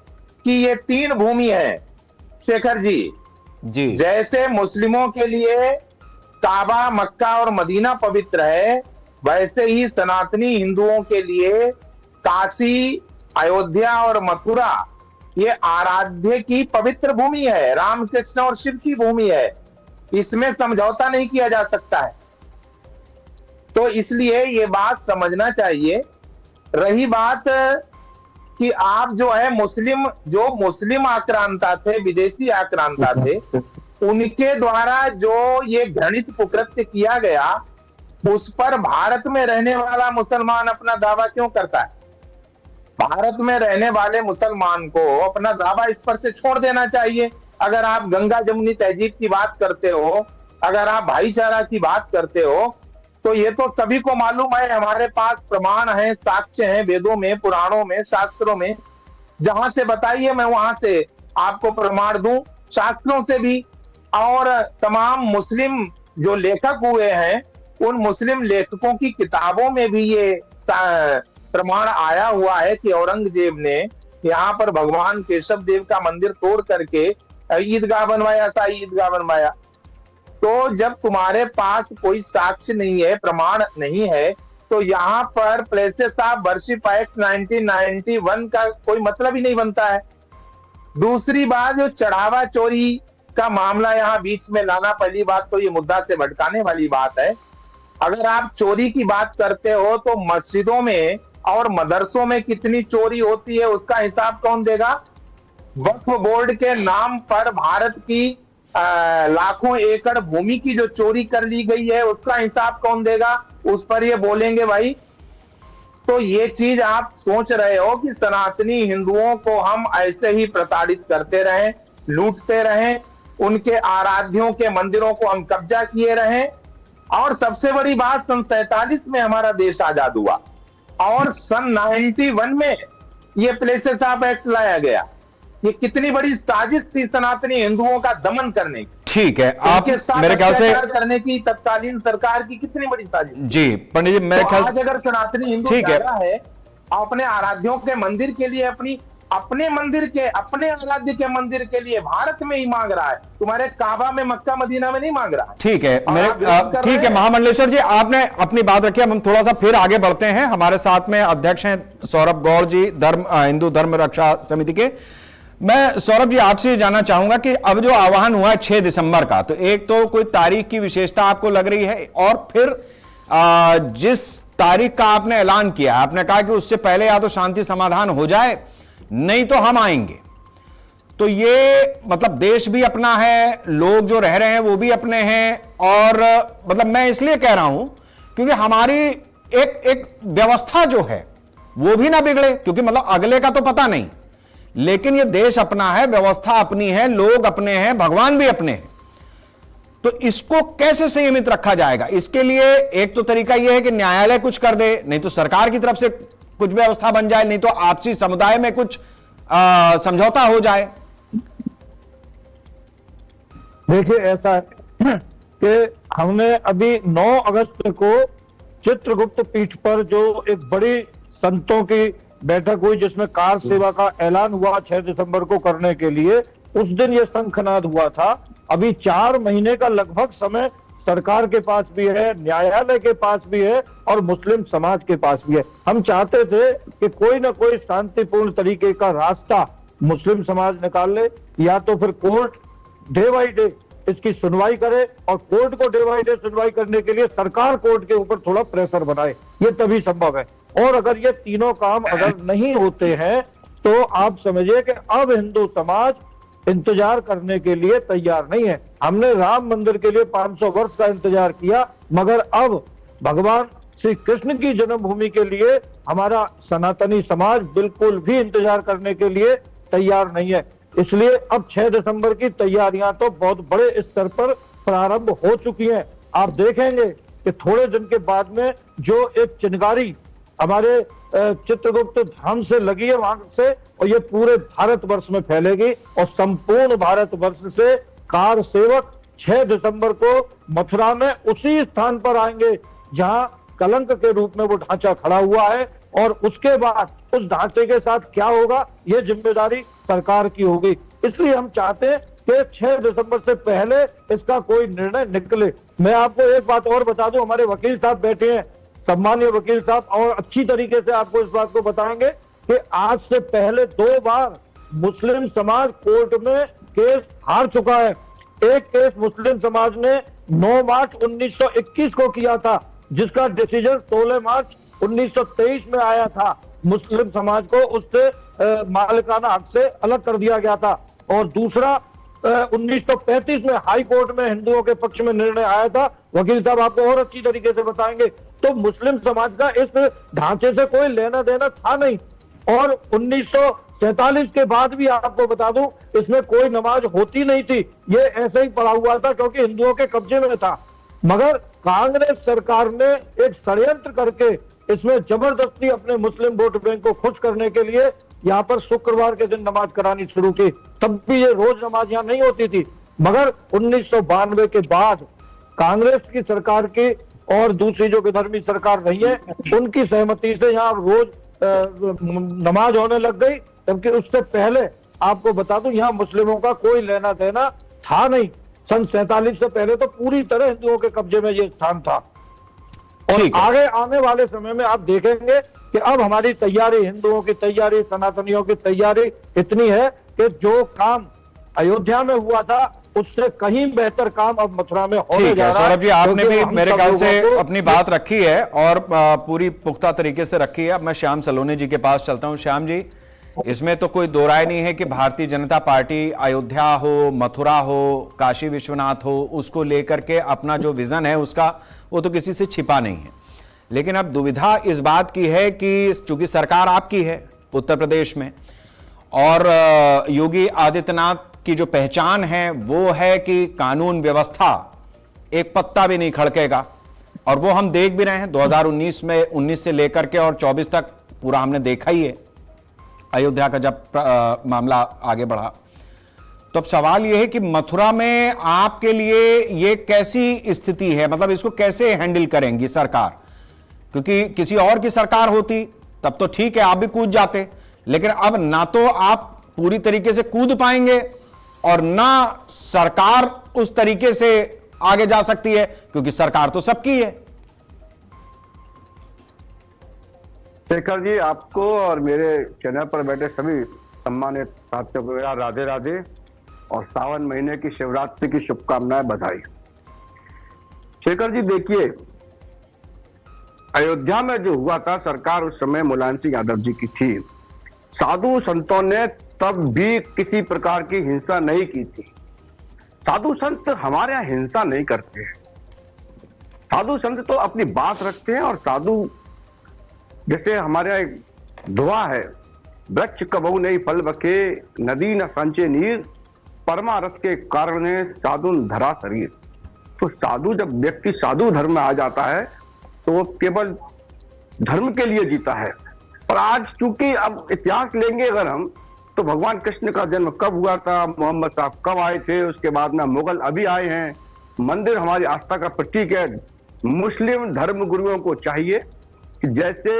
की ये 3 भूमि है शेखर जी। जैसे मुस्लिमों के लिए काबा, मक्का और मदीना पवित्र है, वैसे ही सनातनी हिंदुओं के लिए काशी, अयोध्या और मथुरा ये आराध्य की पवित्र भूमि है, रामकृष्ण और शिव की भूमि है। इसमें समझौता नहीं किया जा सकता है। तो इसलिए ये बात समझना चाहिए। रही बात कि आप जो है मुस्लिम आक्रांता थे, विदेशी आक्रांता थे, उनके द्वारा जो ये घृणित कुकृत्य किया गया, उस पर भारत में रहने वाला मुसलमान अपना दावा क्यों करता है? भारत में रहने वाले मुसलमान को अपना दावा इस पर से छोड़ देना चाहिए। अगर आप गंगा जमुनी तहजीब की बात करते हो, अगर आप भाईचारा की बात करते हो, तो ये तो सभी को मालूम है। हमारे पास प्रमाण है, साक्ष्य हैं, वेदों में, पुराणों में, शास्त्रों में। जहां से बताइए, मैं वहां से आपको प्रमाण दूं, शास्त्रों से भी। और तमाम मुस्लिम जो लेखक हुए हैं, उन मुस्लिम लेखकों की किताबों में भी ये प्रमाण आया हुआ है कि औरंगजेब ने यहाँ पर भगवान केशव देव का मंदिर तोड़ करके ईदगाह बनवाया, शाही ईदगाह बनवाया। तो जब तुम्हारे पास कोई साक्ष्य नहीं है, प्रमाण नहीं है, तो यहाँ पर प्लेसेस ऑफ वर्शिप एक्ट 1991 का कोई मतलब ही नहीं बनता है। दूसरी बात, जो चढ़ावा चोरी का मामला यहाँ बीच में लाना, पहली बात तो ये मुद्दा से भटकाने वाली बात है। अगर आप चोरी की बात करते हो तो मस्जिदों में और मदरसों में कितनी चोरी होती है, उसका हिसाब कौन देगा? वक्फ बोर्ड के नाम पर भारत की लाखों एकड़ भूमि की जो चोरी कर ली गई है, उसका हिसाब कौन देगा? उस पर ये बोलेंगे भाई। तो ये चीज आप सोच रहे हो कि सनातनी हिंदुओं को हम ऐसे ही प्रताड़ित करते रहें, लूटते रहें, उनके आराध्यों के मंदिरों को हम कब्जा किए रहें। और सबसे बड़ी बात, सन 47 में हमारा देश आजाद हुआ और सन 91 में ये प्लेसेस ऑफ एक्ट लाया गया। ये कितनी बड़ी साजिश थी सनातनी हिंदुओं का दमन करने की। ठीक है, आप मेरे ख्याल से करने की तत्कालीन सरकार की कितनी बड़ी साजिश। जी पंडित जी, मेरे ख्याल से आज अगर सनातनी हिंदू ठीक है अपने आराध्यों के मंदिर के लिए, अपने मंदिर के, अपने आराध्य के मंदिर के लिए भारत में ही मांग रहा है, तुम्हारे काबा में, मक्का मदीना में नहीं मांग रहा है। ठीक है, ठीक है महामंडलेश्वर जी, आपने अपनी बात रखी। अब हम थोड़ा सा फिर आगे बढ़ते हैं। हमारे साथ में अध्यक्ष हैं सौरभ गौड़ जी, हिंदू धर्म रक्षा समिति के। मैं सौरभ जी आपसे जानना चाहूंगा कि अब जो आह्वान हुआ है 6 दिसंबर का, तो एक तो कोई तारीख की विशेषता आपको लग रही है, और फिर जिस तारीख का आपने ऐलान किया, आपने कहा कि उससे पहले या तो शांति समाधान हो जाए, नहीं तो हम आएंगे। तो ये मतलब देश भी अपना है, लोग जो रह रहे हैं वो भी अपने हैं, और मतलब मैं इसलिए कह रहा हूं क्योंकि हमारी एक व्यवस्था जो है वो भी ना बिगड़े, क्योंकि मतलब अगले का तो पता नहीं, लेकिन ये देश अपना है, व्यवस्था अपनी है, लोग अपने हैं, भगवान भी अपने हैं। तो इसको कैसे संयमित रखा जाएगा? इसके लिए एक तो तरीका यह है कि न्यायालय कुछ कर दे, नहीं तो सरकार की तरफ से कुछ व्यवस्था बन जाए, नहीं तो आपसी समुदाय में कुछ समझौता हो जाए। देखिए, ऐसा है कि हमने अभी 9 अगस्त को चित्रगुप्त पीठ पर जो एक बड़ी संतों की बैठक हुई, जिसमें कार सेवा का ऐलान हुआ 6 दिसंबर को करने के लिए, उस दिन ये शंखनाद हुआ था। अभी 4 महीने का लगभग समय सरकार के पास भी है, न्यायालय के पास भी है, और मुस्लिम समाज के पास भी है। हम चाहते थे कि कोई ना कोई शांतिपूर्ण तरीके का रास्ता मुस्लिम समाज निकाल ले, या तो फिर कोर्ट डे बाई डे इसकी सुनवाई करे, और कोर्ट को डे बाई डे सुनवाई करने के लिए सरकार कोर्ट के ऊपर थोड़ा प्रेशर बनाए, ये तभी संभव है। और अगर ये तीनों काम अगर नहीं होते हैं, तो आप समझिए कि अब हिंदू समाज इंतजार करने के लिए तैयार नहीं है। हमने राम मंदिर के लिए 500 वर्ष का इंतजार किया, मगर अब भगवान श्री कृष्ण की जन्मभूमि के लिए हमारा सनातनी समाज बिल्कुल भी इंतजार करने के लिए तैयार नहीं है। इसलिए अब 6 दिसंबर की तैयारियां तो बहुत बड़े स्तर पर प्रारंभ हो चुकी हैं। आप देखेंगे कि थोड़े दिन के बाद में जो एक चिनगारी हमारे चित्रगुप्त धाम से लगी है वहां से, और ये पूरे भारतवर्ष में फैलेगी, और संपूर्ण भारतवर्ष से कार सेवक 6 दिसंबर को मथुरा में उसी स्थान पर आएंगे जहां कलंक के रूप में वो ढांचा खड़ा हुआ है, और उसके बाद उस ढांचे के साथ क्या होगा, ये जिम्मेदारी सरकार की होगी। इसलिए हम चाहते हैं कि 6 दिसंबर से पहले इसका कोई निर्णय निकले। मैं आपको एक बात और बता दूं, हमारे वकील साहब बैठे हैं, सम्मानीय वकील साहब, और अच्छी तरीके से आपको इस बात को बताएंगे कि आज से पहले 2 बार मुस्लिम समाज कोर्ट में केस हार चुका है। एक केस मुस्लिम समाज ने 9 मार्च 1921 को किया था, जिसका डिसीजन 16 मार्च 1923 में आया था। मुस्लिम समाज को उससे मालिकाना हक से अलग कर दिया गया था। और दूसरा 1935 में हाई कोर्ट में हिंदुओं के पक्ष में निर्णय आया था। वकील साहब आपको और अच्छी तरीके से बताएंगे। तो मुस्लिम समाज का इस ढांचे से कोई लेना देना था नहीं। और 1947 के बाद भी आपको बता दूं, इसमें कोई नमाज होती नहीं थी, ये ऐसे ही पड़ा हुआ था क्योंकि हिंदुओं के कब्जे में था। मगर कांग्रेस सरकार ने एक षड्यंत्र करके इसमें जबरदस्ती अपने मुस्लिम वोट बैंक को खुश करने के लिए यहाँ पर शुक्रवार के दिन नमाज करानी शुरू की। तब भी ये रोज नमाज यहाँ नहीं होती थी। मगर 1992 के बाद कांग्रेस की सरकार की और दूसरी जो विधर्मी सरकार रही है, उनकी सहमति से यहाँ रोज नमाज होने लग गई। जबकि उससे पहले आपको बता दूं, यहाँ मुस्लिमों का कोई लेना देना था नहीं। सन 47 से पहले तो पूरी तरह हिंदुओं के कब्जे में ये स्थान था। और आगे आने वाले समय में आप देखेंगे कि अब हमारी तैयारी, हिंदुओं की तैयारी, सनातनियों की तैयारी इतनी है कि जो काम अयोध्या में हुआ था उससे कहीं बेहतर काम अब मथुरा में होने जा रहा है। सौरभ जी, आपने भी मेरे ख्याल से अपनी बात रखी है और पूरी पुख्ता तरीके से रखी है। अब मैं श्याम सलोनी जी के पास चलता हूं। श्याम जी, इसमें तो कोई दो राय नहीं है कि भारतीय जनता पार्टी अयोध्या हो, मथुरा हो, काशी विश्वनाथ हो, उसको लेकर के अपना जो विजन है उसका, वो तो किसी से छिपा नहीं है। लेकिन अब दुविधा इस बात की है कि चूंकि सरकार आपकी है उत्तर प्रदेश में, और योगी आदित्यनाथ की जो पहचान है वो है कि कानून व्यवस्था एक पत्ता भी नहीं खड़केगा। और वो हम देख भी रहे हैं 2019 में, 19 से लेकर के और 24 तक पूरा हमने देखा ही है अयोध्या का जब मामला आगे बढ़ा। तो अब सवाल यह है कि मथुरा में आपके लिए ये कैसी स्थिति है, मतलब इसको कैसे हैंडल करेंगी सरकार? क्योंकि किसी और की सरकार होती तब तो ठीक है, आप भी कूद जाते, लेकिन अब ना तो आप पूरी तरीके से कूद पाएंगे और ना सरकार उस तरीके से आगे जा सकती है, क्योंकि सरकार तो सबकी है। शेखर जी, आपको और मेरे चैनल पर बैठे सभी सम्मानित साथियों को मेरा राधे राधे और सावन महीने की शिवरात्रि की शुभकामनाएं, बधाई। शेखर जी, देखिए, अयोध्या में जो हुआ था, सरकार उस समय मुलायम सिंह यादव जी की थी। साधु संतों ने तब भी किसी प्रकार की हिंसा नहीं की थी। साधु संत हमारे यहाँ हिंसा नहीं करते हैं। साधु संत तो अपनी बात रखते हैं। और साधु, जैसे हमारे यहाँ एक दुआ है, वृक्ष कबहु नहीं फल बखे, नदी न संचे नीर, परमारथ के कारण साधु धरा शरीर। तो साधु, जब व्यक्ति साधु धर्म में आ जाता है तो वो केवल धर्म के लिए जीता है। और आज चूंकि अब इतिहास लेंगे अगर हम, तो भगवान कृष्ण का जन्म कब हुआ था, मोहम्मद साहब कब आए थे, उसके बाद में मुगल अभी आए हैं। मंदिर हमारी आस्था का प्रतीक है। मुस्लिम धर्म गुरुओं को चाहिए कि जैसे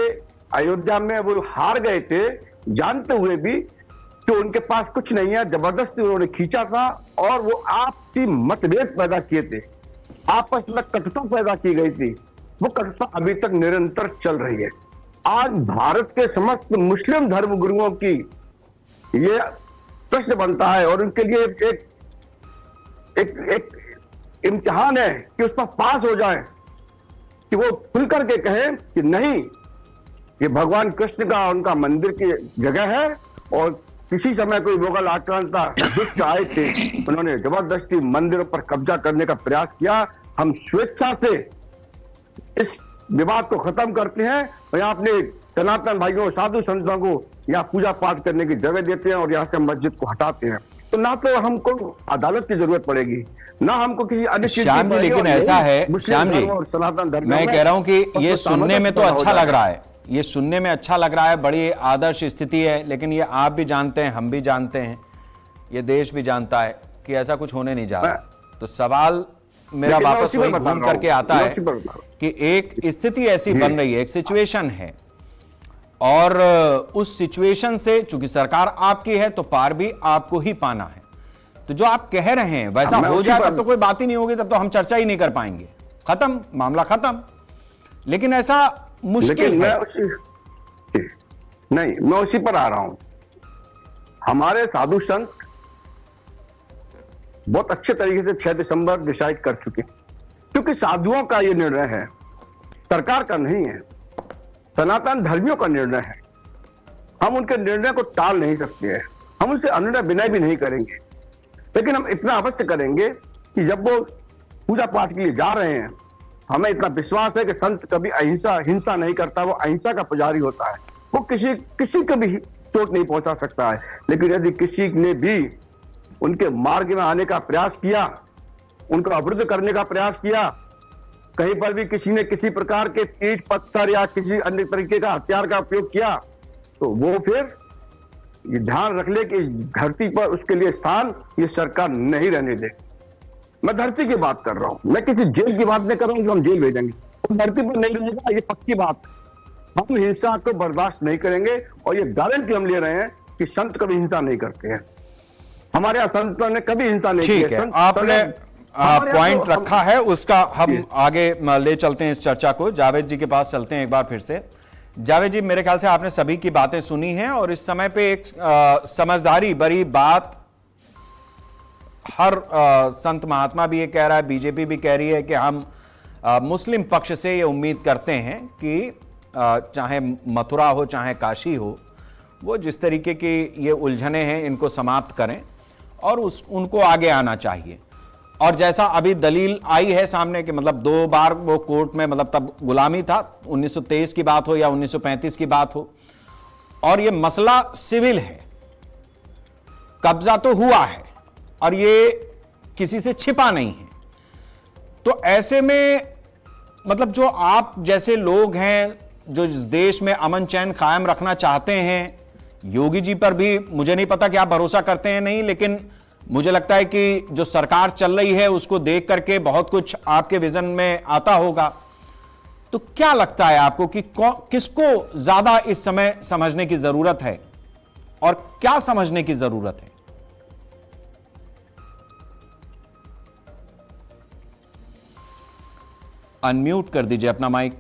अयोध्या में वो हार गए थे, जानते हुए भी कि उनके पास कुछ नहीं है, जबरदस्ती उन्होंने खींचा था और वो आपसी मतभेद पैदा किए थे, आपस में कटुता पैदा की गई थी। वो कटुता अभी तक निरंतर चल रही है। आज भारत के समस्त मुस्लिम धर्म गुरुओं की ये प्रश्न बनता है और उनके लिए एक इम्तिहान है कि उस पर पास हो जाए, कि वो खुल करके कहें कि नहीं, ये भगवान कृष्ण का, उनका मंदिर की जगह है। और किसी समय कोई मुगल आक्रांता दुष्ट आए थे, उन्होंने जबरदस्ती मंदिरों पर कब्जा करने का प्रयास किया। हम स्वेच्छा से इस विवाद को खत्म करते हैं और यहाँ अपने सनातन भाइयों, साधु संतों को यहाँ पूजा पाठ करने की जगह देते हैं और यहाँ से मस्जिद को हटाते हैं। तो ना तो हमको अदालत की जरूरत पड़ेगी, ना हमको किसी अन्य चीज। श्याम जी, लेकिन ऐसा है श्याम जी, सनातन धर्म, मैं कह रहा हूं कि ये सुनने में तो अच्छा लग रहा है, ये सुनने में अच्छा लग रहा है, बड़ी आदर्श स्थिति है। लेकिन ये आप भी जानते हैं, हम भी जानते हैं, ये देश भी जानता है कि ऐसा कुछ होने नहीं जा रहा। तो सवाल मेरा वापस वही घूम करके आता है कि एक स्थिति ऐसी बन रही है, एक सिचुएशन है, और उस सिचुएशन से चूंकि सरकार आपकी है तो पार भी आपको ही पाना है। तो जो आप कह रहे हैं वैसा हो जाए तब तो कोई बात ही नहीं होगी, तब तो हम चर्चा ही नहीं कर पाएंगे, खत्म, मामला खत्म। लेकिन ऐसा मुश्किल है। नहीं, मैं उसी पर आ रहा हूं। हमारे साधु संत बहुत अच्छे तरीके से 6 दिसंबर डिसाइड कर चुके, क्योंकि साधुओं का ये निर्णय है, सरकार का नहीं है, सनातन धर्मियों का निर्णय है। हम उनके निर्णय को टाल नहीं सकते हैं, हम उनसे अनुनय विनय भी नहीं करेंगे, लेकिन हम इतना अवश्य करेंगे कि जब वो पूजा पाठ के लिए जा रहे हैं, हमें इतना विश्वास है कि संत कभी हिंसा नहीं करता, वो अहिंसा का पुजारी होता है, वो किसी को भी चोट नहीं पहुंचा सकता है। लेकिन यदि किसी ने भी उनके मार्ग में आने का प्रयास किया, उनको अवरुद्ध करने का प्रयास किया, कहीं पर भी किसी ने किसी प्रकार के ईंट पत्थर या किसी अन्य तरीके का हथियार का उपयोग किया, तो वो फिर ये ध्यान रख ले कि इस धरती पर उसके लिए स्थान ये सरकार नहीं रहने दे। मैं धरती की बात कर रहा हूं, मैं किसी जेल की बात नहीं कर रहा हूं कि हम जेल भेजेंगे, तो धरती पर नहीं रहेगा, ये पक्की बात। हम हिंसा को बर्दाश्त नहीं करेंगे और ये गारंटी हम ले रहे हैं कि संत कभी हिंसा नहीं करते हैं। हमारे यहाँ संतों ने कभी हिंसा नहीं की। ठीक है, आपने पॉइंट रखा है, उसका हम आगे ले चलते हैं इस चर्चा को। जावेद जी के पास चलते हैं एक बार फिर से। जावेद जी, मेरे ख्याल से आपने सभी की बातें सुनी हैं और इस समय पे एक समझदारी भरी बात हर संत महात्मा भी ये कह रहा है, बीजेपी भी कह रही है कि हम मुस्लिम पक्ष से ये उम्मीद करते हैं कि चाहे मथुरा हो चाहे काशी हो, वो जिस तरीके की ये उलझने हैं इनको समाप्त करें और उनको आगे आना चाहिए। और जैसा अभी दलील आई है सामने कि मतलब 2 बार वो कोर्ट में, मतलब तब गुलामी था, 1923 की बात हो या 1935 की बात हो, और ये मसला सिविल है, कब्जा तो हुआ है और ये किसी से छिपा नहीं है। तो ऐसे में मतलब जो आप जैसे लोग हैं जो इस देश में अमन चैन कायम रखना चाहते हैं, योगी जी पर भी मुझे नहीं पता कि आप भरोसा करते हैं नहीं, लेकिन मुझे लगता है कि जो सरकार चल रही है उसको देख करके बहुत कुछ आपके विजन में आता होगा। तो क्या लगता है आपको कि किसको ज्यादा इस समय समझने की जरूरत है और क्या समझने की जरूरत है? अनम्यूट कर दीजिए अपना माइक।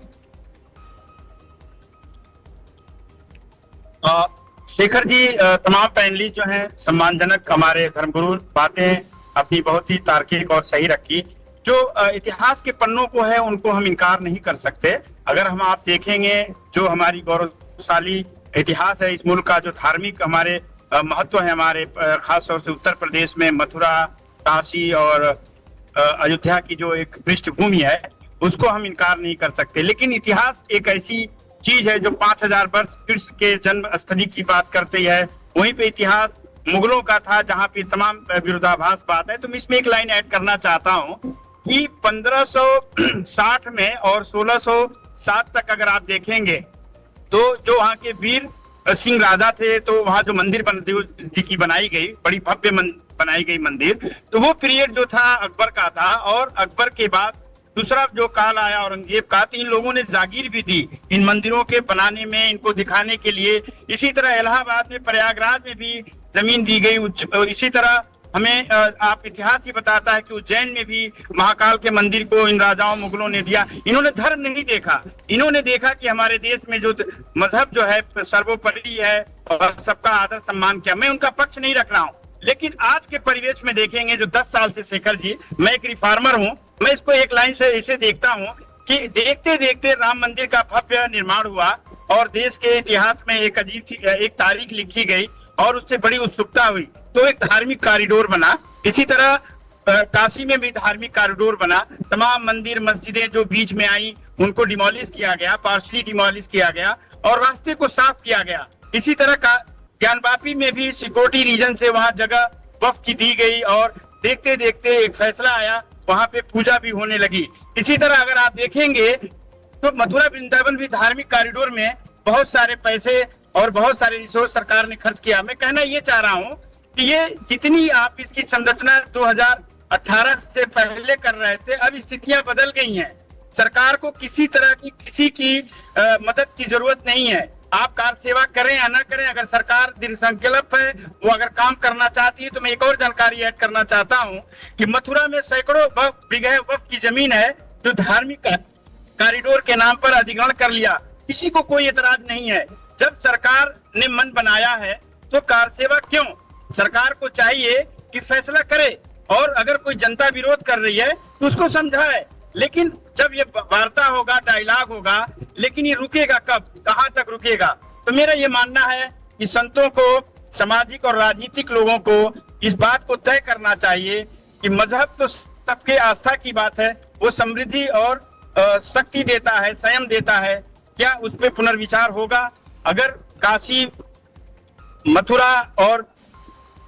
शेखर जी, तमाम पैनलिस्ट जो हैं सम्मानजनक हमारे धर्मगुरु, बातें अपनी बहुत ही तार्किक और सही रखी। जो इतिहास के पन्नों को है उनको हम इनकार नहीं कर सकते। अगर हम आप देखेंगे जो हमारी गौरवशाली इतिहास है इस मुल्क का, जो धार्मिक हमारे महत्व है हमारे खासतौर से उत्तर प्रदेश में मथुरा, काशी और अयोध्या की जो एक पृष्ठभूमि है उसको हम इनकार नहीं कर सकते। लेकिन इतिहास एक ऐसी चीज है जो 5000 वर्ष कृष्ण के जन्म स्थली की बात करती है। वहीं पे इतिहास मुगलों का था जहां पे तमाम विरोधाभास बात है। तो मैं इसमें एक लाइन ऐड करना चाहता हूं कि 1560 में और 1607 तक अगर आप देखेंगे तो जो वहां के वीर सिंह राजा थे, तो वहां जो मंदिर जी की बनाई गई, बड़ी भव्य बनाई गई मंदिर, तो वो पीरियड जो था अकबर का था। और अकबर के बाद दूसरा जो काल आया औरंगजेब का, तो इन लोगों ने जागीर भी दी इन मंदिरों के बनाने में, इनको दिखाने के लिए। इसी तरह इलाहाबाद में, प्रयागराज में भी जमीन दी गई। इसी तरह हमें आप इतिहास ही बताता है कि उज्जैन में भी महाकाल के मंदिर को इन राजाओं मुगलों ने दिया। इन्होंने धर्म नहीं देखा, इन्होंने देखा कि हमारे देश में जो मजहब जो है सर्वोपरि है और सबका आदर सम्मान किया। मैं उनका पक्ष नहीं रख रहा हूँ, लेकिन आज के परिवेश में देखेंगे जो 10 साल से, शेखर जी, मैं एक रिफॉर्मर हूँ, मैं इसको एक लाइन से इसे देखता हूँ कि देखते देखते राम मंदिर का भव्य निर्माण हुआ और देश के इतिहास में एक अजीब एक तारीख लिखी गई और उससे बड़ी उत्सुकता हुई, तो एक धार्मिक कॉरिडोर बना। इसी तरह काशी में भी धार्मिक कॉरिडोर बना। तमाम मंदिर मस्जिदें जो बीच में आई उनको डिमोलिश किया गया, पार्शली डिमोलिश किया गया और रास्ते को साफ किया गया। इसी तरह का ज्ञानवापी में भी सिक्योरिटी रीजन से वहां जगह वक्फ की दी गई और देखते देखते एक फैसला आया, वहां पे पूजा भी होने लगी। इसी तरह अगर आप देखेंगे तो मथुरा वृंदावन भी धार्मिक कॉरिडोर में बहुत सारे पैसे और बहुत सारे रिसोर्स सरकार ने खर्च किया। मैं कहना ये चाह रहा हूँ कि ये जितनी आप इसकी संरचना 2018 से पहले कर रहे थे, अब स्थितियां बदल गई हैं। सरकार को किसी तरह की किसी की मदद की जरूरत नहीं है। आप कार सेवा करें या ना करें, अगर सरकार दृढ़ संकल्प है, वो अगर काम करना चाहती है। तो मैं एक और जानकारी ऐड करना चाहता हूँ कि मथुरा में सैकड़ों बीघे वक्फ की जमीन है जो धार्मिक कॉरिडोर के नाम पर अधिग्रहण कर लिया, किसी को कोई एतराज नहीं है। जब सरकार ने मन बनाया है तो कार सेवा क्यों? सरकार को चाहिए कि फैसला करे और अगर कोई जनता विरोध कर रही है तो उसको समझाए। लेकिन जब ये वार्ता होगा, डायलॉग होगा, लेकिन ये रुकेगा कब, कहां तक रुकेगा? तो मेरा ये मानना है कि संतों को, सामाजिक और राजनीतिक लोगों को इस बात को तय करना चाहिए कि मजहब तो सबके आस्था की बात है, वो समृद्धि और शक्ति देता है, संयम देता है, क्या उस पर पुनर्विचार होगा? अगर काशी, मथुरा और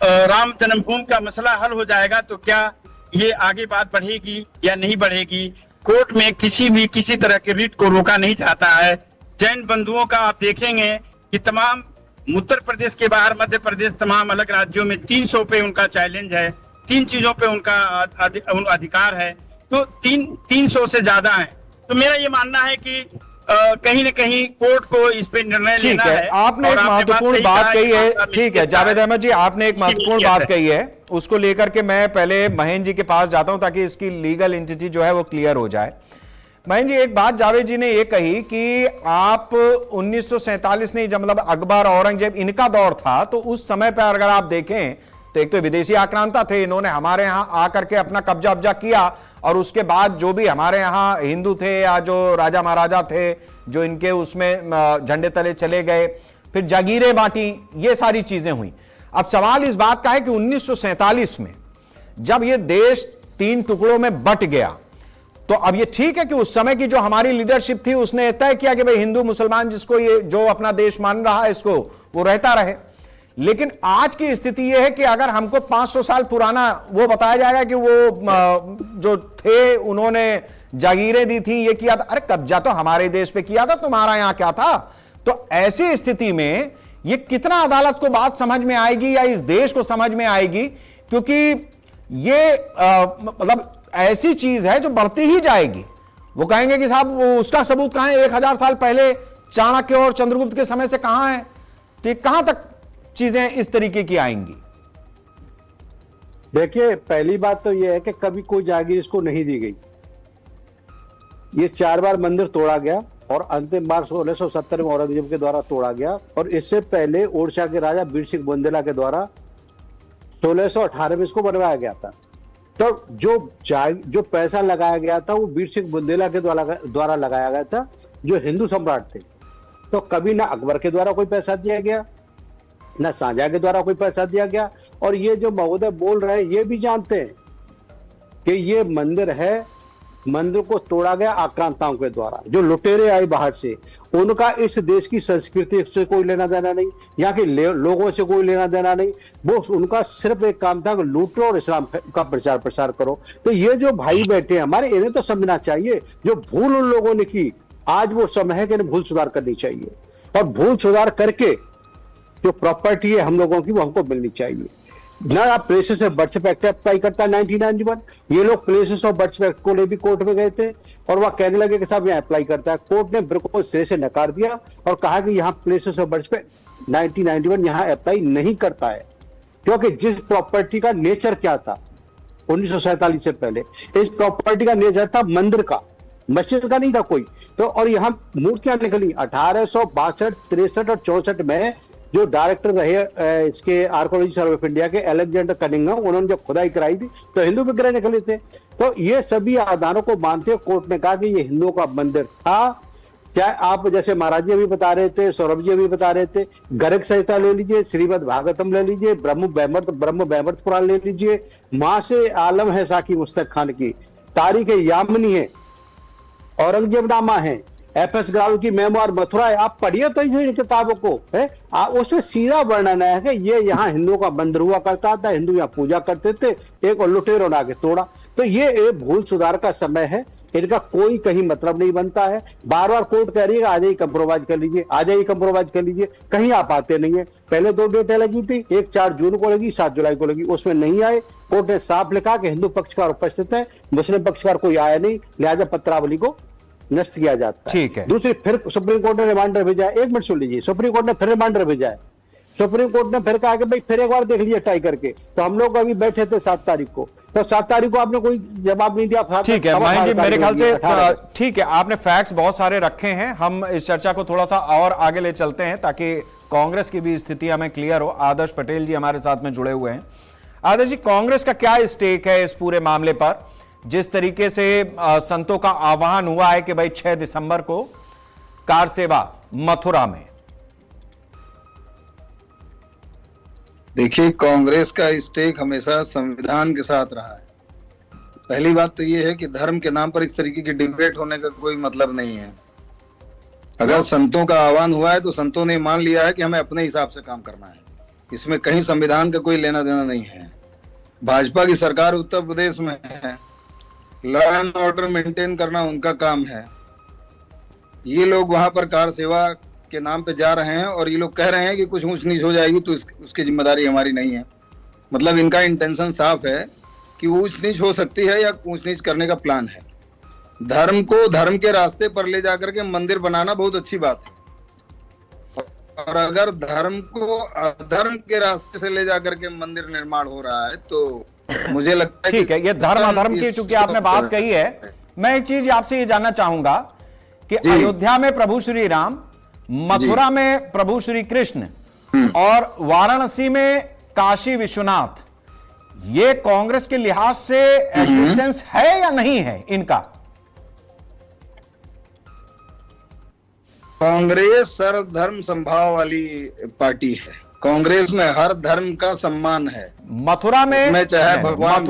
राम जन्मभूमि का मसला हल हो जाएगा तो क्या ये आगे बात बढ़ेगी या नहीं बढ़ेगी? कोर्ट में किसी तरह के रिट को रोका नहीं जाता है। जैन बंधुओं का आप देखेंगे कि तमाम उत्तर प्रदेश के बाहर, मध्य प्रदेश, तमाम अलग राज्यों में 300 पे उनका चैलेंज है, 3 चीजों पे उनका अधिकार है, तो 300 से ज्यादा है। तो मेरा ये मानना है कि कहीं न कहीं कोर्ट को इस पे निर्णय लेना है। आपने एक महत्वपूर्ण बात कही है, ठीक है जावेद अहमद जी, आपने एक महत्वपूर्ण बात कही है, उसको लेकर के मैं पहले महेंद्र जी के पास जाता हूं ताकि इसकी लीगल एंटिटी जो है वो क्लियर हो जाए। महेंद्र जी, एक बात जावेद जी ने ये कही कि आप 1947 नहीं, जब मतलब अकबर, औरंगजेब इनका दौर था, तो उस समय पर अगर आप देखें तो एक तो विदेशी आक्रांता थे, इन्होंने हमारे यहां आकर के अपना कब्जा किया, और उसके बाद जो भी हमारे यहां हिंदू थे या जो राजा महाराजा थे जो इनके उसमें झंडे तले चले गए, फिर जागीरें बांटी, ये सारी चीजें हुई। अब सवाल इस बात का है कि 1947 में जब ये देश 3 टुकड़ों में बट गया, तो अब ये ठीक है कि उस समय की जो हमारी लीडरशिप थी उसने तय किया कि भाई हिंदू मुसलमान जिसको ये जो अपना देश मान रहा है इसको वो रहता रहे। लेकिन आज की स्थिति यह है कि अगर हमको 500 साल पुराना वो बताया जाएगा कि वो जो थे उन्होंने जागीरें दी थी, ये किया था, अरे कब्जा तो हमारे देश पे किया था, तुम्हारा यहां क्या था? तो ऐसी स्थिति में ये कितना अदालत को बात समझ में आएगी या इस देश को समझ में आएगी? क्योंकि ये मतलब ऐसी चीज है जो बढ़ती ही जाएगी। वो कहेंगे कि साहब वो उसका सबूत कहां है, 1000 साल पहले चाणक्य और चंद्रगुप्त के समय से कहां है? तो ये कहां तक चीजें इस तरीके की आएंगी? देखिए, पहली बात तो यह है कि कभी कोई जागीर इसको नहीं दी गई। ये 4 बार मंदिर तोड़ा गया और अंतिम बार 1670 में औरंगजेब के द्वारा तोड़ा गया, और इससे पहले ओडिशा के राजा बीर सिंह बुंदेला के द्वारा 1618 में इसको बनवाया गया था। तो जो पैसा लगाया गया था वो बीर सिंह बुंदेला के द्वारा लगाया गया था, जो हिंदू सम्राट थे। तो कभी ना अकबर के द्वारा कोई पैसा दिया गया, ना शाहजहां के द्वारा कोई पैसा दिया गया। और ये जो महोदय बोल रहे हैं ये भी जानते हैं कि ये मंदिर है, मंदिर को तोड़ा गया आक्रांताओं के द्वारा, जो लुटेरे आए बाहर से। उनका इस देश की संस्कृति से कोई लेना देना नहीं, यहाँ के लोगों से कोई लेना देना नहीं। वो उनका सिर्फ एक काम था कि लूटो और इस्लाम का प्रचार प्रसार करो। तो ये जो भाई बैठे हैं हमारे, इन्हें तो समझना चाहिए जो भूल उन लोगों ने की, आज वो समय है कि इन्हें भूल सुधार करनी चाहिए, और भूल सुधार करके जो प्रॉपर्टी है हम लोगों की वो हमको मिलनी चाहिए। ना आप places of birth act apply करता है 1991, ये लोग प्लेसेस ऑफ बर्थ एक्ट को ले भी कोर्ट में गए थे और वह कहने लगे कि साहब यहाँ अप्लाई करता है। कोर्ट ने बिल्कुल सिरे से नकार दिया और कहा कि यहाँ प्लेसेस ऑफ बर्थ 1991 यहाँ अप्लाई नहीं करता है, क्योंकि जिस प्रॉपर्टी का नेचर क्या था 1947 से पहले, इस प्रॉपर्टी का नेचर था मंदिर का, मस्जिद का नहीं था कोई। तो और यहाँ मूर्तियां निकली 1862, 63 और 64 में। जो डायरेक्टर रहे इसके आर्कोलॉजी सर्वे ऑफ इंडिया के अलेक्जेंडर कनिंघम, उन्होंने जब खुदाई कराई थी तो हिंदू विग्रह निकले थे। तो ये सभी आधारों को मानते हुए कोर्ट ने कहा कि ये हिंदुओं का मंदिर था। चाहे आप जैसे महाराज जी अभी बता रहे थे, सौरभ जी अभी बता रहे थे, गर्ग संहिता ले लीजिए, श्रीमद् भागवतम ले लीजिए, ब्रह्म वैवर्त पुराण ले लीजिए, माँ से आलम है साकी मुस्तक खान की, तारीख यामिनी है, औरंगजेबनामा है, एफ.एस. ग्रावल की मेमोर मथुरा है। आप पढ़िए तो इन किताबों को है, उसमें सीधा वर्णन है कि ये यहाँ हिंदुओं का मंदिर हुआ करता था, हिंदू यहाँ पूजा करते थे, एक और लुटेरों ने आके तोड़ा। तो ये भूल सुधार का समय है, इनका कोई कहीं मतलब नहीं बनता है। बार बार कोर्ट कह रही है आ जाइए कंप्रोमाइज कर लीजिए, आ जाइए कंप्रोमाइज कर लीजिए, कहीं आप आते नहीं है। पहले 2 डेटें लगी थी, एक 4 जून को लगी, 7 जुलाई को लगी, उसमें नहीं आए। कोर्ट ने साफ लिखा कि हिंदू पक्षकार उपस्थित है, मुस्लिम पक्षकार कोई आया नहीं, लिहाजा पत्रावली को नष्ट किया जाता है। ठीक है। दूसरी, फिर सुप्रीम कोर्ट ने रिमांडर भेजा है, 1 मिनट सुन लीजिए, सुप्रीम कोर्ट ने फिर रिमांडर भेजा है। सुप्रीम कोर्ट ने फिर कहा कि भाई फिर एक बार देख लीजिए ट्राई करके। तो हम लोग अभी बैठे थे 7 तारीख को, तो 7 तारीख को आपने कोई जवाब नहीं दिया। ठीक है महेंद्र जी, मेरे ख्याल से ठीक है, आपने फैक्ट्स बहुत सारे रखे हैं। हम इस चर्चा को थोड़ा सा और आगे ले चलते हैं ताकि कांग्रेस की भी स्थिति हमें क्लियर हो। आदर्श पटेल जी हमारे साथ में जुड़े हुए हैं। आदर्श जी, कांग्रेस का क्या स्टेक है इस पूरे मामले पर? जिस तरीके से संतों का आह्वान हुआ है कि भाई 6 दिसंबर को कार सेवा मथुरा में। देखिए, कांग्रेस का स्टेक हमेशा संविधान के साथ रहा है। पहली बात तो ये है कि धर्म के नाम पर इस तरीके की डिबेट होने का कोई मतलब नहीं है। अगर संतों का आह्वान हुआ है तो संतों ने मान लिया है कि हमें अपने हिसाब से काम करना है, इसमें कहीं संविधान का कोई लेना देना नहीं है। भाजपा की सरकार उत्तर प्रदेश में है, लॉ एंड ऑर्डर मेंटेन करना उनका काम है। ये लोग वहां पर कार सेवा के नाम पे जा रहे हैं और ये लोग कह रहे हैं कि कुछ ऊंच नीच हो जाएगी तो उसकी जिम्मेदारी हमारी नहीं है। मतलब इनका इंटेंशन साफ है कि ऊंच नीच हो सकती है या ऊंच नीच करने का प्लान है। धर्म को धर्म के रास्ते पर ले जाकर के मंदिर बनाना बहुत अच्छी बात है, और अगर धर्म को अधर्म के रास्ते से ले जाकर के मंदिर निर्माण हो रहा है तो मुझे लगता है ठीक है, ये धर्म अधर्म की चूंकि आपने बात कही है, मैं एक चीज आपसे ये जानना चाहूंगा कि अयोध्या में प्रभु श्री राम, मथुरा में प्रभु श्री कृष्ण और वाराणसी में काशी विश्वनाथ, ये कांग्रेस के लिहाज से एग्जिस्टेंस है या नहीं है इनका? कांग्रेस सर्वधर्म संभाव वाली पार्टी है। कांग्रेस में हर धर्म का सम्मान है। मथुरा में चाहे भगवान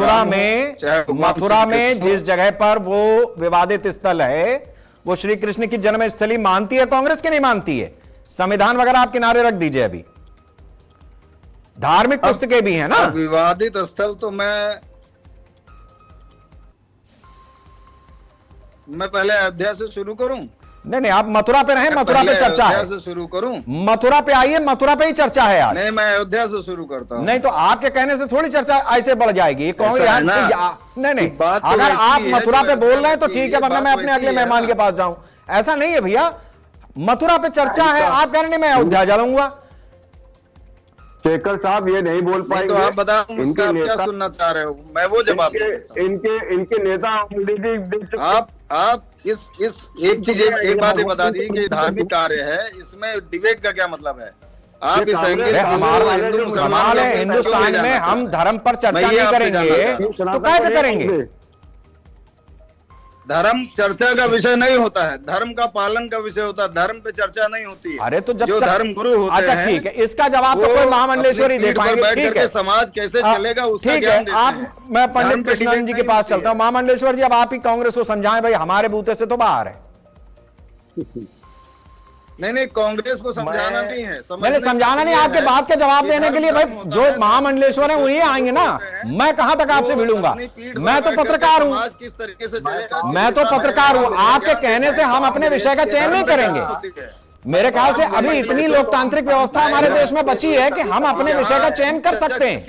मथुरा में जिस जगह पर वो विवादित स्थल है वो श्री कृष्ण की जन्मस्थली मानती है कांग्रेस की नहीं मानती है? संविधान वगैरह आप किनारे रख दीजिए, अभी धार्मिक पुस्तकें भी हैं ना। विवादित स्थल तो मैं पहले अयोध्या से शुरू करूं? नहीं, आप मथुरा पे रहें, मथुरा पे चर्चा है। से शुरू करूं? मथुरा पे आइए, मथुरा पे ही चर्चा है आज। नहीं, मैं अयोध्या से शुरू करता हूं। नहीं तो आपके कहने से थोड़ी चर्चा ऐसे बढ़ जाएगी। नहीं, अगर आप मथुरा पे बोल रहे हैं तो ठीक है, वरना मैं अपने अगले मेहमान के पास जाऊं। ऐसा नहीं है भैया, मथुरा पे चर्चा है, आप कह रहे मैं अयोध्या जाऊंगा। शेखर साहब ये नहीं बोल पाएंगे तो आप बताओ इनके नेता क्या सुनना चाह रहे हो, मैं वो जवाब इनके नेता आप इस एक चीज एक बात ये बता दी कि धार्मिक कार्य है, इसमें डिबेट का क्या मतलब है? आप इस कमाल है, हिंदुस्तान में हम धर्म पर चर्चा नहीं करेंगे तो क्या पे करेंगे? धर्म चर्चा का विषय नहीं होता है, धर्म का पालन का विषय होता है, धर्म पे चर्चा नहीं होती है। अरे तो जब जो धर्म गुरु होते अच्छा हैं, ठीक है, इसका जवाब तो कोई महामंडलेश्वरी दे पाएंगे। ठीक है, समाज कैसे चलेगा उसका ठीक है। आप मैं पंडित कृष्णानंद जी के पास चलता हूं। महामंडलेश्वर जी, अब आप ही कांग्रेस को समझाएं भाई, हमारे बूते से तो बाहर है। नहीं, कांग्रेस को समझाना नहीं है, मैंने समझाना नहीं, आपके बात का जवाब देने के लिए भाई जो महामंडलेश्वर है वही आएंगे ना। मैं कहां तक आपसे भिड़ूंगा? मैं तो पत्रकार हूं, किस तरीके से चलेगा? मैं तो पत्रकार हूं। आपके कहने से हम अपने विषय का चयन नहीं करेंगे। मेरे ख्याल से अभी इतनी लोकतांत्रिक व्यवस्था हमारे देश में बची है कि हम अपने विषय का चयन कर सकते हैं।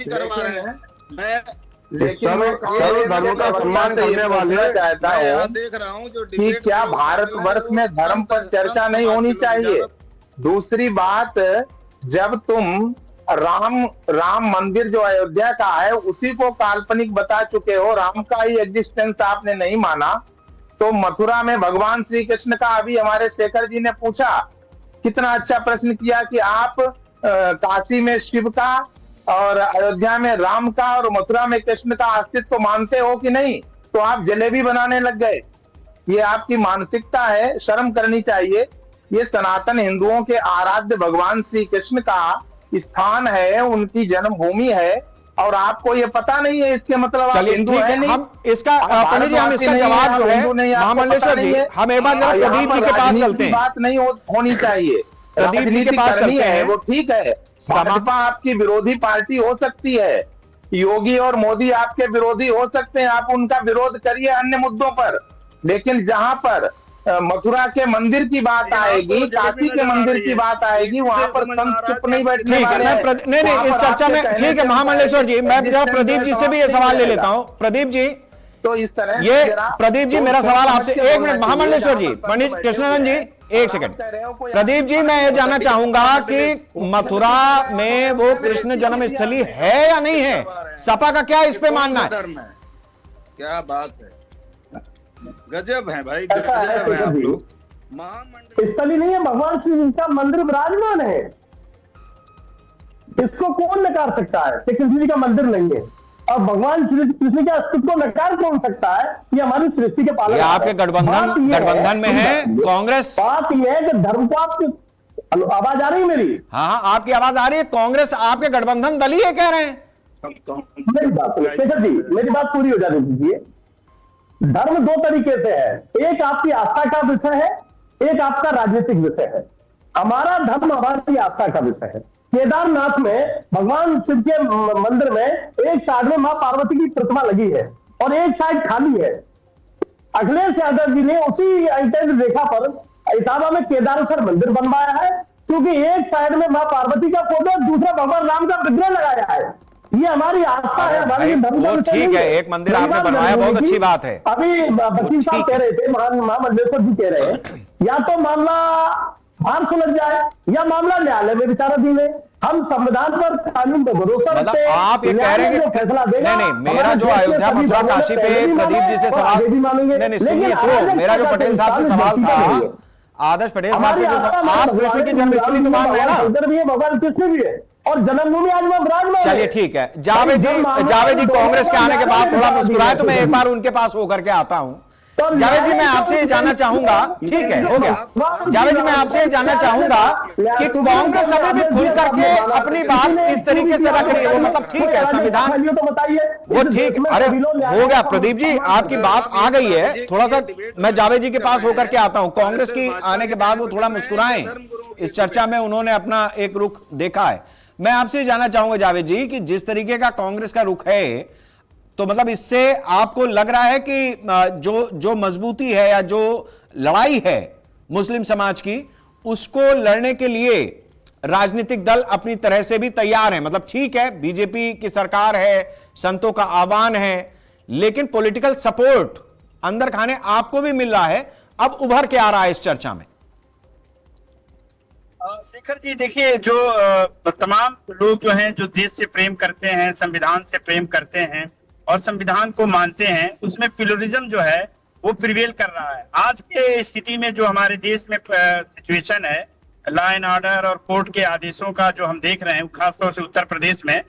लेकिन मैं धर्म का सम्मान करने वाले चाहता हूँ देख रहा हूँ जो कि क्या भारतवर्ष में धर्म पर चर्चा नहीं होनी चाहिए? दूसरी बात, जब तुम राम मंदिर जो अयोध्या का है उसी को काल्पनिक बता चुके हो, राम का ही एग्जिस्टेंस आपने नहीं माना, तो मथुरा में भगवान श्री कृष्ण का अभी हमारे शेखर जी ने पूछा, कितना अच्छा प्रश्न किया कि आप काशी में शिव का और अयोध्या में राम का और मथुरा में कृष्ण का अस्तित्व मानते हो कि नहीं? तो आप जलेबी बनाने लग गए। ये आपकी मानसिकता है, शर्म करनी चाहिए। ये सनातन हिंदुओं के आराध्य भगवान श्री कृष्ण का स्थान है, उनकी जन्मभूमि है, और आपको ये पता नहीं है, इसके मतलब आप हिंदू है नहीं। हम इसका पंडित जी, हम इसका जवाब जो है महामंडलेश्वर जी, हम एक बार जरा प्रदीप जी के पास चलते हैं। बात नहीं होनी चाहिए, प्रदीप जी के पास चलते हैं। वो ठीक है, भाजपा आपकी विरोधी पार्टी हो सकती है, योगी और मोदी आपके विरोधी हो सकते हैं, आप उनका विरोध करिए अन्य मुद्दों पर, लेकिन जहां पर मथुरा के मंदिर की बात आएगी, काशी के मंदिर की बात आएगी, वहां पर संत चुप नहीं बैठने वाले हैं। नहीं, इस चर्चा में ठीक है महामंडलेश्वर जी, मैं प्रदीप जी से भी ये सवाल ले लेता हूँ। प्रदीप जी, तो इस तरह ये प्रदीप जी, मेरा सवाल आपसे एक मिनट, महामंडलेश्वर जी, पंडित कृष्णानंद जी, एक सेकंड। प्रदीप जी, मैं ये जानना चाहूंगा कि मथुरा में वो कृष्ण जन्मस्थली है या नहीं है? सपा का क्या इस पे मानना है? क्या बात है, गजब है भाई, गजब है आप लोग। स्थली नहीं है, भगवान श्री जी का मंदिर विराजमान है। इसको कौन नकार सकता है कि कृष्ण जी का मंदिर नहीं है? और भगवान श्री कृष्ण के अस्तित्व को नकार कौन सकता है? ये हमारी सृष्टि के पालन। ये आपके गठबंधन में है कांग्रेस। बात ये है कि धर्म को आप, आवाज आ रही है मेरी? हाँ, आपकी आवाज आ रही है। कांग्रेस आपके गठबंधन दल ही है कह रहे हैं। मेरी बात शेखर जी, मेरी बात पूरी हो जाने दीजिए। धर्म दो तरीके से है, एक आपकी आस्था का विषय है, एक आपका राजनीतिक विषय है। हमारा धर्म हमारी आस्था का विषय है। केदारनाथ में भगवान शिव के मंदिर में एक साइड में मां पार्वती की प्रतिमा लगी है और एक साइड खाली है। अखिलेश यादव जी ने उसी रेखा पर इटावा में केदारेश्वर मंदिर बनवाया है, क्योंकि एक साइड में मां पार्वती का फोटो, दूसरा भगवान राम का विग्रह लगाया है। ये हमारी आस्था है, हमारी धर्म का। ठीक है, एक मंदिर आपने बनवाया, बहुत अच्छी बात है। अभी वकील साहब कह रहे थे, महामंडलेश्वर जी कह रहे हैं, या तो मामला बाहर सुलझ जाए या मामला न्यायालय में विचाराधीन है। हम संविधान पर, कानून पर भरोसा रखते हैं। आप ये कह रहे हैं कि फैसला देगा। नहीं, मेरा जो अयोध्या मथुरा काशी पे प्रदीप जी से सवाल, नहीं सुनिए तो, मेरा जो पटेल साहब से सवाल था, आदर्श पटेल साहब से, आप कृष्ण की जन्मस्थली तो मान रहे हैं ना? भी है, भगवान कृष्ण भी है और जन्मभूमि आज वो विराजमान। चलिए ठीक है, जावेद जी कांग्रेस के आने के बाद थोड़ा मुस्कुराए, तो मैं एक बार उनके पास होकर के आता हूं। जावेद जी, मैं आपसे ये जानना चाहूंगा, ठीक है, हो गया। जावेद जी, मैं आपसे ये जानना चाहूंगा कि कांग्रेस अभी भी खुल करके अपनी बात इस तरीके से रख रही है, वो मतलब ठीक है, संविधान वो ठीक, अरे हो गया प्रदीप जी, आपकी बात आ गई है। थोड़ा सा मैं जावेद जी के पास होकर के आता हूं। कांग्रेस की आने के बाद वो थोड़ा मुस्कुराए, इस चर्चा में उन्होंने अपना एक रुख देखा है। मैं आपसे जानना चाहूंगा जावेद जी कि जिस तरीके का कांग्रेस का रुख है, तो मतलब इससे आपको लग रहा है कि जो मजबूती है या जो लड़ाई है मुस्लिम समाज की, उसको लड़ने के लिए राजनीतिक दल अपनी तरह से भी तैयार हैं? मतलब ठीक है, बीजेपी की सरकार है, संतों का आह्वान है, लेकिन पॉलिटिकल सपोर्ट अंदर खाने आपको भी मिल रहा है। अब उभर के आ रहा है इस चर्चा में। शेखर जी, देखिए, जो तमाम लोग जो हैं, जो देश से प्रेम करते हैं, संविधान से प्रेम करते हैं और संविधान को मानते हैं, उसमें प्लूरलिज्म जो है वो प्रिवेल कर रहा है। आज के स्थिति में जो हमारे देश में सिचुएशन है, लॉ एंड ऑर्डर और कोर्ट के आदेशों का जो हम देख रहे हैं, खासतौर से उत्तर प्रदेश में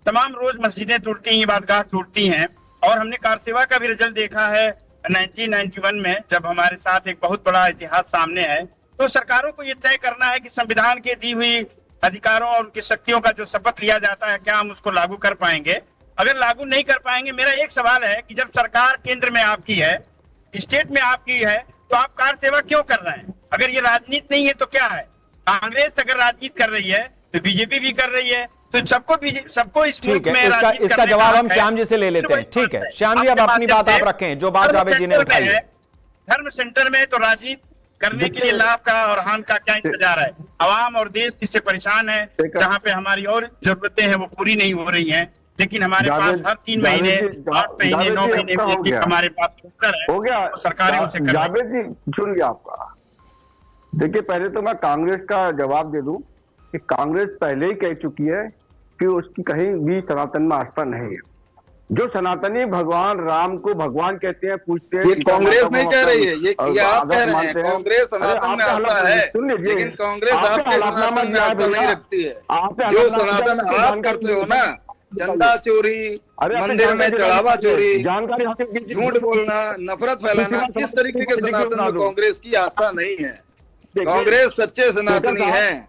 तमाम रोज मस्जिदें टूटती हैं, इबादतगाह टूटती हैं। और हमने कार सेवा का भी रिजल्ट देखा है 1991 में, जब हमारे साथ एक बहुत बड़ा इतिहास सामने है। तो सरकारों को ये तय करना है कि संविधान के दी हुई अधिकारों और उनकी शक्तियों का जो शपथ लिया जाता है, क्या हम उसको लागू कर पाएंगे? अगर लागू नहीं कर पाएंगे, मेरा एक सवाल है कि जब सरकार केंद्र में आपकी है, स्टेट में आपकी है, तो आप कार सेवा क्यों कर रहे हैं? अगर ये राजनीति नहीं है तो क्या है? कांग्रेस अगर राजनीति कर रही है तो बीजेपी भी कर रही है, तो सबको इस मुल्क में इसका जवाब हम श्याम जी से ले लेते हैं। ठीक है श्याम जी, अब अपनी बात आप रखें, जो बात जावेद जी ने उठाई है। धर्म सेंटर में तो राजनीति करने के लिए लाभ का और हानि का क्या इंतजार है? आवाम और देश इससे परेशान है, जहाँ पे हमारी और जरूरतें हैं वो पूरी नहीं हो रही हैं। लेकिन हमारे पास हर 3 महीने, 8 महीने, 9 महीने में हमारे पास अवसर है, हो गया। तो सरकारें उसे कर। जावेद जी सुन लिया आपका। देखिए, पहले तो मैं कांग्रेस का जवाब दे दूं कि कांग्रेस पहले ही कह चुकी है कि उसकी कहीं भी सनातन में आस्था नहीं है। जो सनातनी भगवान राम को भगवान कहते हैं, पूछते हैं, ये कांग्रेस नहीं कह रही है, ये आप कह रहे हैं। कांग्रेस सनातन में आस्था है, लेकिन कांग्रेस आपके सनातन में आस्था नहीं रखती है। जो सनातन आप करते हो ना, चंदा चोरी, मंदिर में चढ़ावा चोरी, जानकारी, झूठ बोलना, नफरत फैलाना, किस तरीके के सनातन में कांग्रेस की आस्था नहीं है। कांग्रेस सच्चे सनातनी है।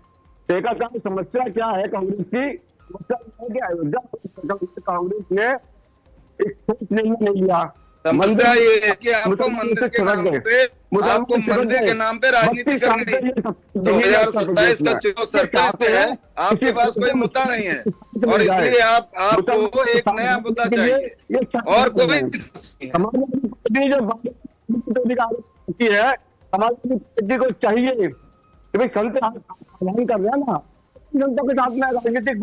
समस्या क्या है कांग्रेस की? कांग्रेस ने नहीं लिया। समस्या ये है कि आपको मंदिर के नाम पे राजनीति करनी है। 2027 का चुनाव सरकार पे है, आपके पास कोई मुद्दा नहीं है, और इसलिए आपको एक नया मुद्दा चाहिए और कोई है को चाहिए कि भाई संत कर रहे हैं ना, जनता के साथ में राजनीतिक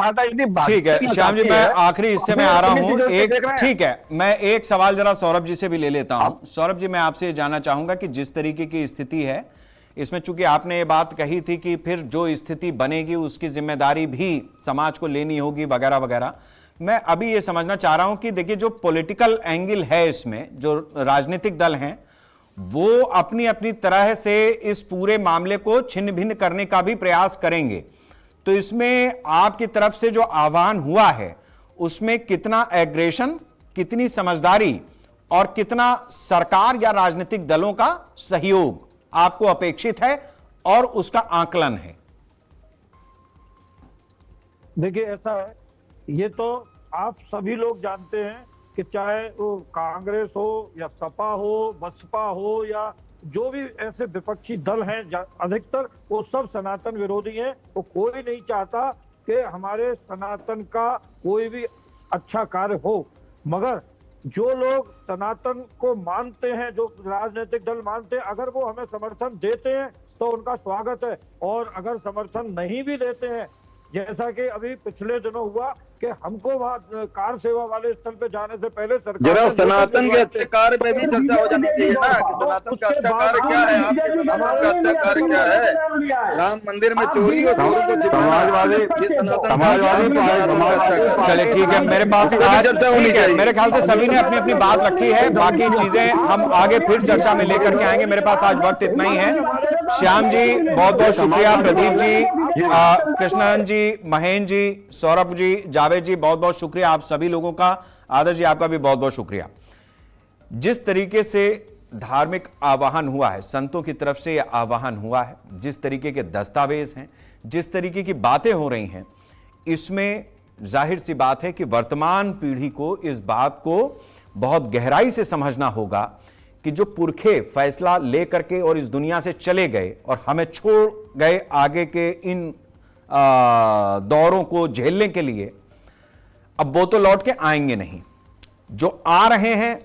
बात। ठीक है श्याम जी, मैं आखिरी हिस्से में आ रहा हूं। एक ठीक है, मैं एक सवाल जरा सौरभ जी से भी ले लेता हूं। सौरभ जी, मैं आपसे ये जानना चाहूंगा कि जिस तरीके की स्थिति है इसमें, चूंकि आपने ये बात कही थी कि फिर जो स्थिति बनेगी उसकी जिम्मेदारी भी समाज को लेनी होगी वगैरह वगैरह, मैं अभी ये समझना चाह रहा हूं कि देखिए, जो पॉलिटिकल एंगल है इसमें, जो राजनीतिक दल हैं वो अपनी अपनी तरह से इस पूरे मामले को छिन्न भिन्न करने का भी प्रयास करेंगे। तो इसमें आपकी तरफ से जो आह्वान हुआ है उसमें कितना एग्रेशन, कितनी समझदारी और कितना सरकार या राजनीतिक दलों का सहयोग आपको अपेक्षित है और उसका आकलन है? देखिए ऐसा है, ये तो आप सभी लोग जानते हैं कि चाहे वो कांग्रेस हो या सपा हो, बसपा हो या जो भी ऐसे विपक्षी दल हैं, अधिकतर वो सब सनातन विरोधी हैं। वो कोई नहीं चाहता कि हमारे सनातन का कोई भी अच्छा कार्य हो, मगर जो लोग सनातन को मानते हैं, जो राजनीतिक दल मानते हैं, अगर वो हमें समर्थन देते हैं तो उनका स्वागत है, और अगर समर्थन नहीं भी देते हैं, जैसा कि अभी पिछले दिनों हुआ कि हमको वहाँ कार सेवा वाले स्थल पे जाने से पहले सरकार जरा सनातन के अच्छे कार्य पे भी चर्चा हो जानी चाहिए ना कि सनातन का अच्छा कार्य क्या है, आपके सनातन का अच्छा कार्य क्या है। राम मंदिर में चोरी और चोरी को छिपाना, ये सनातन। चले ठीक है, मेरे पास आज ठीक है, मेरे ख्याल से सभी ने अपनी अपनी बात रखी है। बाकी चीजें हम आगे फिर चर्चा में लेकर के आएंगे। मेरे पास आज वक्त इतना ही है। श्याम जी बहुत बहुत शुक्रिया, प्रदीप जी, कृष्णन जी, महेंद्र जी, सौरभ जी, जावेद जी, बहुत बहुत शुक्रिया आप सभी लोगों का। आदर्श जी आपका भी बहुत बहुत शुक्रिया। जिस तरीके से धार्मिक आवाहन हुआ है, संतों की तरफ से यह आवाहन हुआ है, जिस तरीके के दस्तावेज हैं, जिस तरीके की बातें हो रही हैं, इसमें जाहिर सी बात है कि वर्तमान पीढ़ी को इस बात को बहुत गहराई से समझना होगा कि जो पुरखे फैसला लेकर के और इस दुनिया से चले गए और हमें छोड़ गए आगे के इन दौरों को झेलने के लिए, अब वो तो लौट के आएंगे नहीं। जो आ रहे हैं,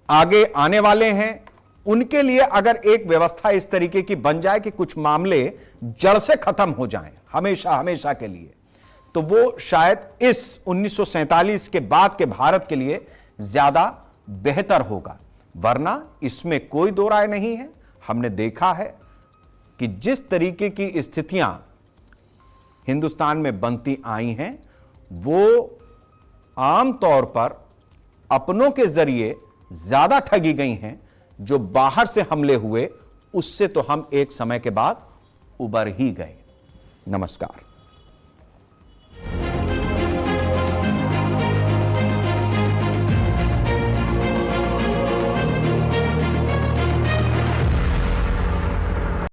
आगे आने वाले हैं, उनके लिए अगर एक व्यवस्था इस तरीके की बन जाए कि कुछ मामले जड़ से खत्म हो जाएं हमेशा हमेशा के लिए, तो वो शायद इस 1947 के बाद के भारत के लिए ज्यादा बेहतर होगा। वरना इसमें कोई दो राय नहीं है। हमने देखा है कि जिस तरीके की स्थितियां हिंदुस्तान में बनती आई हैं, वो आमतौर पर अपनों के जरिए ज्यादा ठगी गई हैं। जो बाहर से हमले हुए उससे तो हम एक समय के बाद उबर ही गए। नमस्कार।